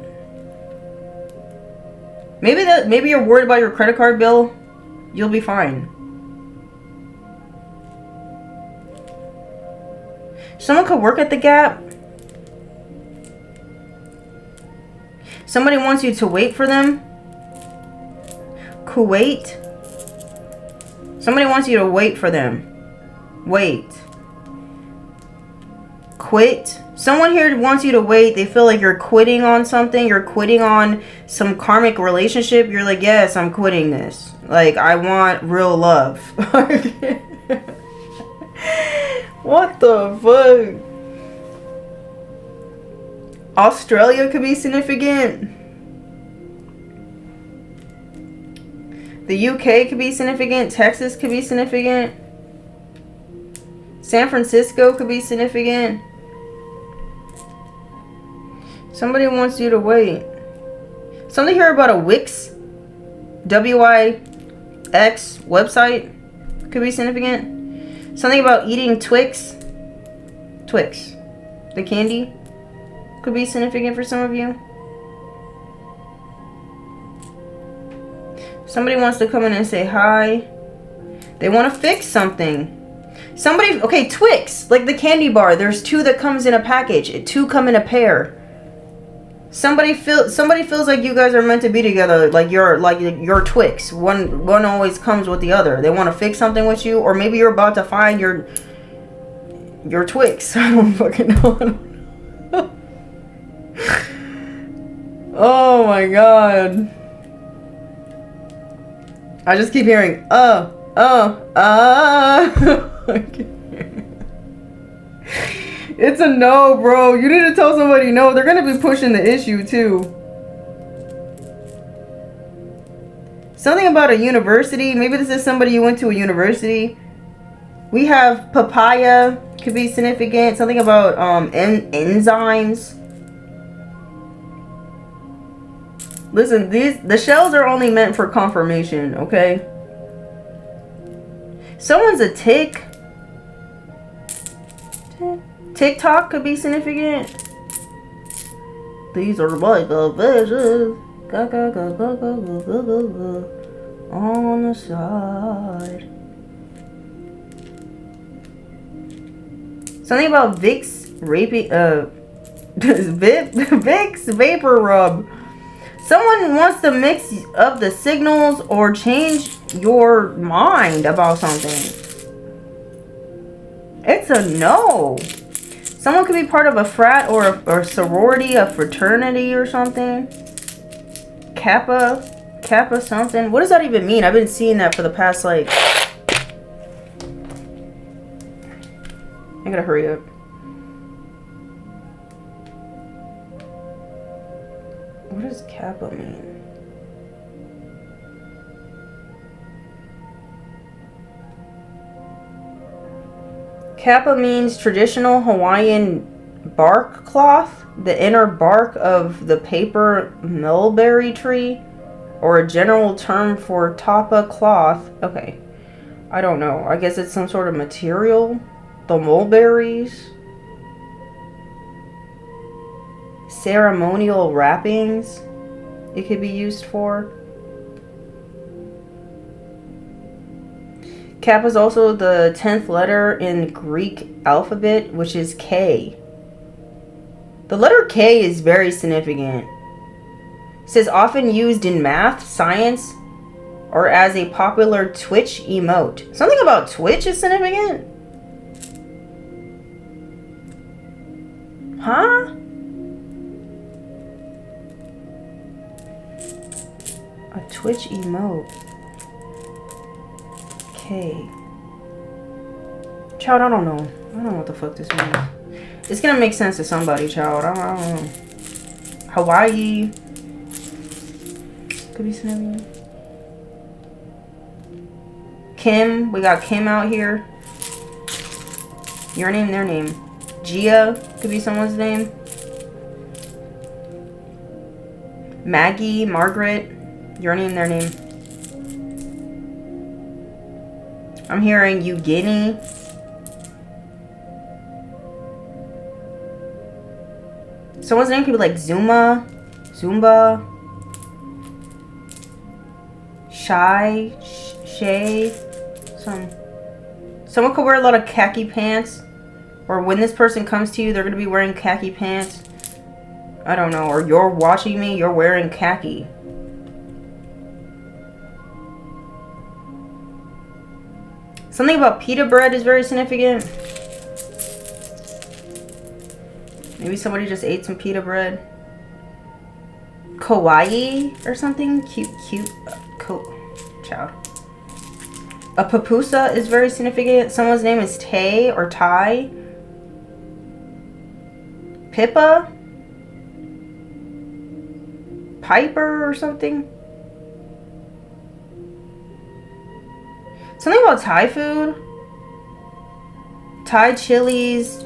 maybe you're worried about your credit card bill. You'll be fine. Someone could work at the Gap. Somebody wants you to wait for them. Kuwait. Somebody wants you to wait for them. Wait. Quit. Someone here wants you to wait. They feel like you're quitting on something. You're quitting on some karmic relationship. You're like, yes, I'm quitting this. Like, I want real love. What the fuck? Australia could be significant. The UK could be significant. Texas could be significant. San Francisco could be significant. Somebody wants you to wait. Something here about a Wix, W-I-X website could be significant. Something about eating Twix. Twix. The candy could be significant for some of you. Somebody wants to come in and say hi. They want to fix something. Somebody, okay, Twix, like the candy bar. There's 2 that comes in a package. 2 come in a pair. Somebody feels like you guys are meant to be together. Like your Twix. One always comes with the other. They want to fix something with you, or maybe you're about to find your Twix. I don't fucking know. Oh my god. I just keep hearing, It's a no, bro. You need to tell somebody no. They're going to be pushing the issue, too. Something about a university. Maybe this is somebody you went to a university. We have papaya. Could be significant. Something about enzymes. Listen, the shells are only meant for confirmation, okay? Someone's a tick. TikTok could be significant. These are like a vision. On the side. Something about Vicks Vicks Vapor Rub. Someone wants to mix up the signals or change your mind about something. It's a no. Someone could be part of a frat or a sorority, a fraternity or something. Kappa something. What does that even mean? I've been seeing that for the past, like... I gotta hurry up. What does Kappa mean? Kappa means traditional Hawaiian bark cloth, the inner bark of the paper mulberry tree, or a general term for tapa cloth. Okay, I don't know. I guess it's some sort of material. The mulberries. Ceremonial wrappings it could be used for. Kappa is also the 10th letter in Greek alphabet, which is K. The letter K is very significant. It says often used in math, science, or as a popular Twitch emote. Something about Twitch is significant? Huh? A Twitch emote. K. Child, I don't know. I don't know what the fuck this means. It's gonna make sense to somebody, child. I don't know. Hawaii. Could be something. Kim. We got Kim out here. Your name, their name. Gia. Could be someone's name. Maggie. Margaret. Your name, their name. I'm hearing Eugenie. Someone's name could be like Zumba, Shay. Someone could wear a lot of khaki pants. Or when this person comes to you, they're going to be wearing khaki pants. I don't know. Or you're watching me, you're wearing khaki. Something about pita bread is very significant. Maybe somebody just ate some pita bread. Kawaii or something? Cute. Child. A pupusa is very significant. Someone's name is Tay or Tai. Pippa? Piper or something? Something about Thai food. Thai chilies.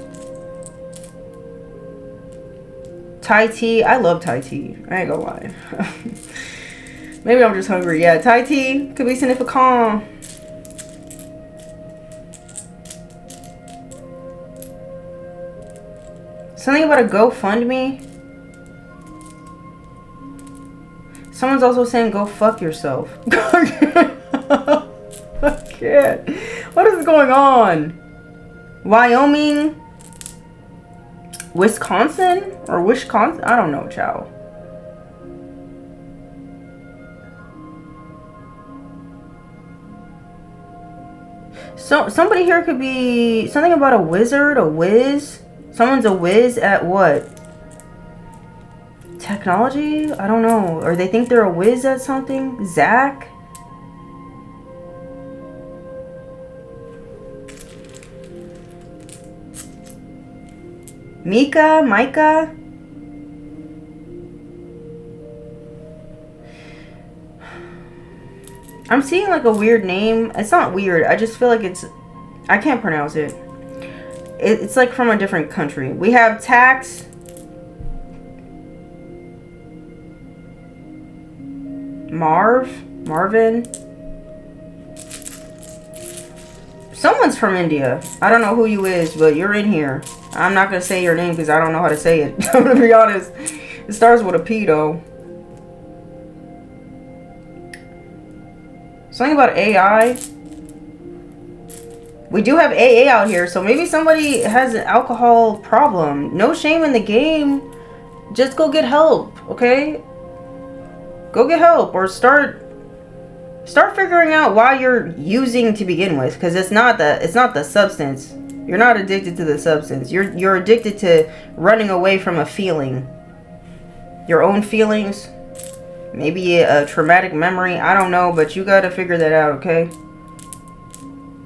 Thai tea. I love Thai tea. I ain't gonna lie. Maybe I'm just hungry. Yeah, Thai tea could be significant. Something about a GoFundMe. Someone's also saying go fuck yourself. I can't. What is going on? Wyoming? Wisconsin? Or Wisconsin? I don't know, child. So somebody here could be something about a wizard, a whiz. Someone's a whiz at what? Technology? I don't know. Or they think they're a whiz at something? Zach? Micah? I'm seeing like a weird name. It's not weird. I just feel like it's... I can't pronounce it. It's like from a different country. We have Tax. Marvin. Someone's from India. I don't know who you is, but you're in here. I'm not going to say your name because I don't know how to say it. I'm going to be honest. It starts with a P though. Something about AI. We do have AA out here, so maybe somebody has an alcohol problem. No shame in the game. Just go get help, okay? Go get help or start figuring out why you're using to begin with, because it's not the substance. You're not addicted to the substance. You're addicted to running away from a feeling. Your own feelings. Maybe a traumatic memory. I don't know, but you gotta figure that out, okay?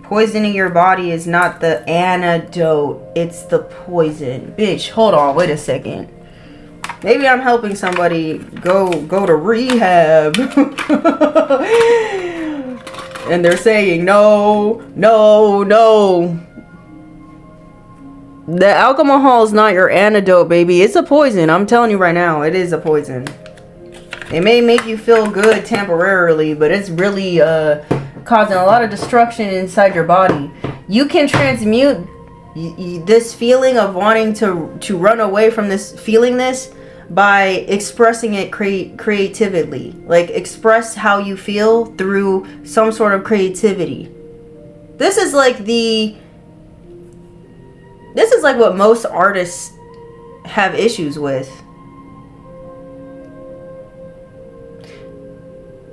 Poisoning your body is not the antidote. It's the poison. Bitch, hold on. Wait a second. Maybe I'm helping somebody go to rehab. And they're saying, no. The alcohol is not your antidote, baby. It's a poison. I'm telling you right now. It is a poison. It may make you feel good temporarily, but it's really causing a lot of destruction inside your body. You can transmute this feeling of wanting to run away from this, feeling this, by expressing it creatively. Like, express how you feel through some sort of creativity. This is like what most artists have issues with.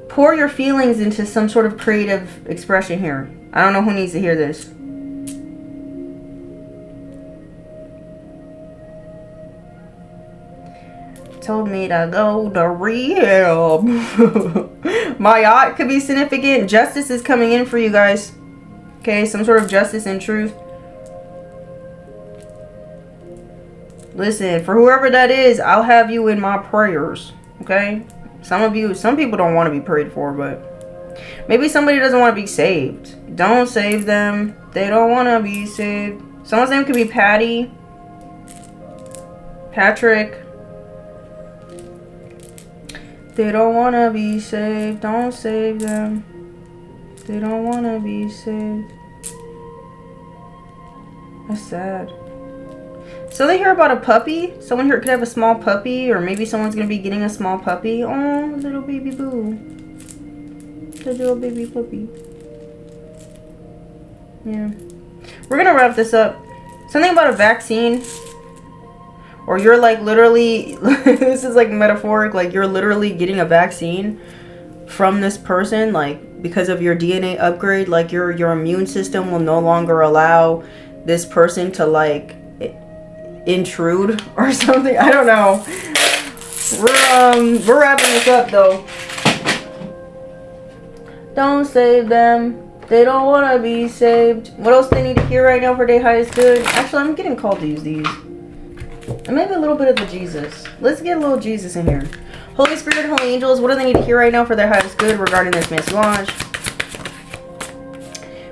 Pour your feelings into some sort of creative expression here. I don't know who needs to hear this. Told me to go to rehab. My yacht could be significant. Justice is coming in for you guys. Okay, some sort of justice and truth. Listen, for whoever that is, I'll have you in my prayers. Okay? Some people don't want to be prayed for, but maybe somebody doesn't want to be saved. Don't save them. They don't want to be saved. Someone's name could be Patty. Patrick. They don't want to be saved. Don't save them. They don't want to be saved. That's sad. So they hear about a puppy. Someone here could have a small puppy, or maybe someone's going to be getting a small puppy. Oh, little baby boo. The little baby puppy. Yeah. We're going to wrap this up. Something about a vaccine. Or you're like literally, this is like metaphoric, like you're literally getting a vaccine from this person, like because of your DNA upgrade, like your immune system will no longer allow this person to like intrude or something. I don't know. We're wrapping this up though. Don't save them. They don't want to be saved. What else they need to hear right now for their highest good? Actually, I'm getting called to use these. And maybe a little bit of the Jesus. Let's get a little Jesus in here. Holy Spirit, Holy Angels, what do they need to hear right now for their highest good regarding this message?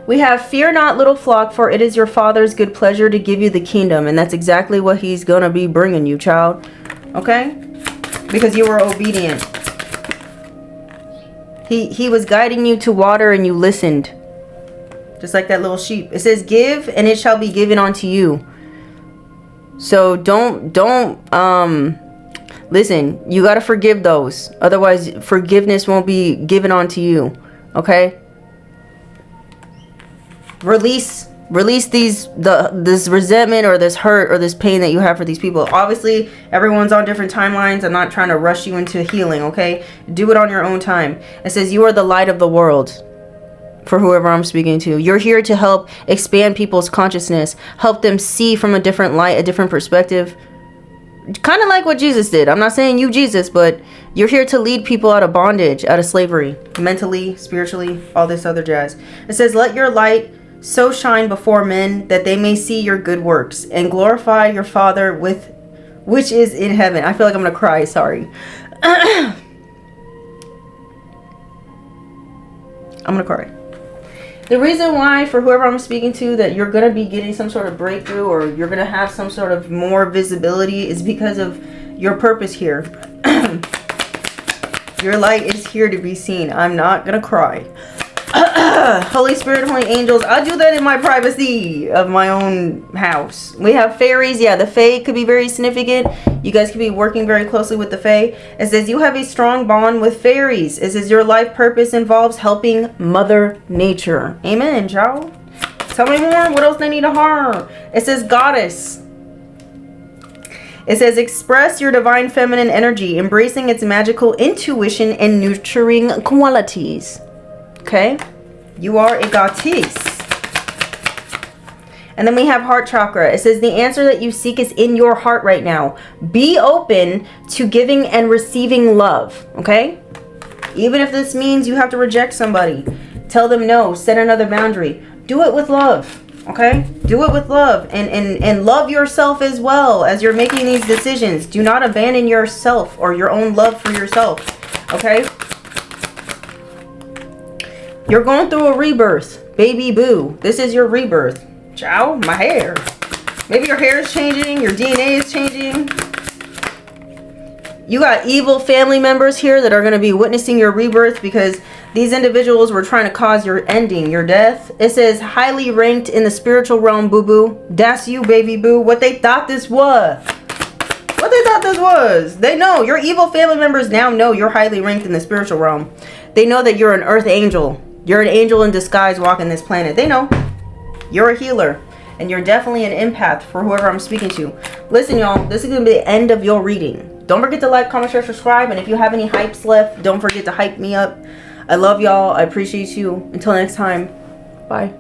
We have, fear not, little flock, for it is your Father's good pleasure to give you the kingdom. And that's exactly what he's going to be bringing you, child. Okay? Because you were obedient. He was guiding you to water and you listened. Just like that little sheep. It says, give and it shall be given unto you. So don't listen, you got to forgive those. Otherwise, forgiveness won't be given onto you. Okay? Release this resentment or this hurt or this pain that you have for these people. Obviously, everyone's on different timelines. I'm not trying to rush you into healing, okay? Do it on your own time. It says you are the light of the world. For whoever I'm speaking to, you're here to help expand people's consciousness, help them see from a different light, a different perspective, kind of like what Jesus did. I'm not saying you Jesus, but you're here to lead people out of bondage, out of slavery, mentally, spiritually, all this other jazz. It says, let your light so shine before men that they may see your good works and glorify your Father which is in heaven. I feel like I'm gonna cry, sorry. I'm gonna cry. The reason why, for whoever I'm speaking to, that you're going to be getting some sort of breakthrough or you're going to have some sort of more visibility is because of your purpose here. Your light is here to be seen. I'm not going to cry. Holy Spirit, Holy Angels, I'll do that in my privacy of my own house. We have fairies. Yeah, the fae could be very significant. You guys could be working very closely with the fae. It says you have a strong bond with fairies. It says your life purpose involves helping Mother Nature. Amen, y'all. Tell me more. What else they need to harm? It says goddess. It says express your divine feminine energy, embracing its magical intuition and nurturing qualities. Okay, you are a goddess. And then we have heart chakra. It says the answer that you seek is in your heart right now. Be open to giving and receiving love. Okay, even if this means you have to reject somebody, tell them no, set another boundary. Do it with love. Okay, do it with love and love yourself as well as you're making these decisions. Do not abandon yourself or your own love for yourself. Okay. You're going through a rebirth, baby boo. This is your rebirth. Ciao, my hair. Maybe your hair is changing, your DNA is changing. You got evil family members here that are going to be witnessing your rebirth because these individuals were trying to cause your ending, your death. It says highly ranked in the spiritual realm, boo boo. That's you, baby boo. What they thought this was. What they thought this was. They know. Your evil family members now know you're highly ranked in the spiritual realm. They know that you're an earth angel. You're an angel in disguise walking this planet. They know. You're a healer. And you're definitely an empath for whoever I'm speaking to. Listen, y'all. This is going to be the end of your reading. Don't forget to like, comment, share, subscribe. And if you have any hypes left, don't forget to hype me up. I love y'all. I appreciate you. Until next time. Bye.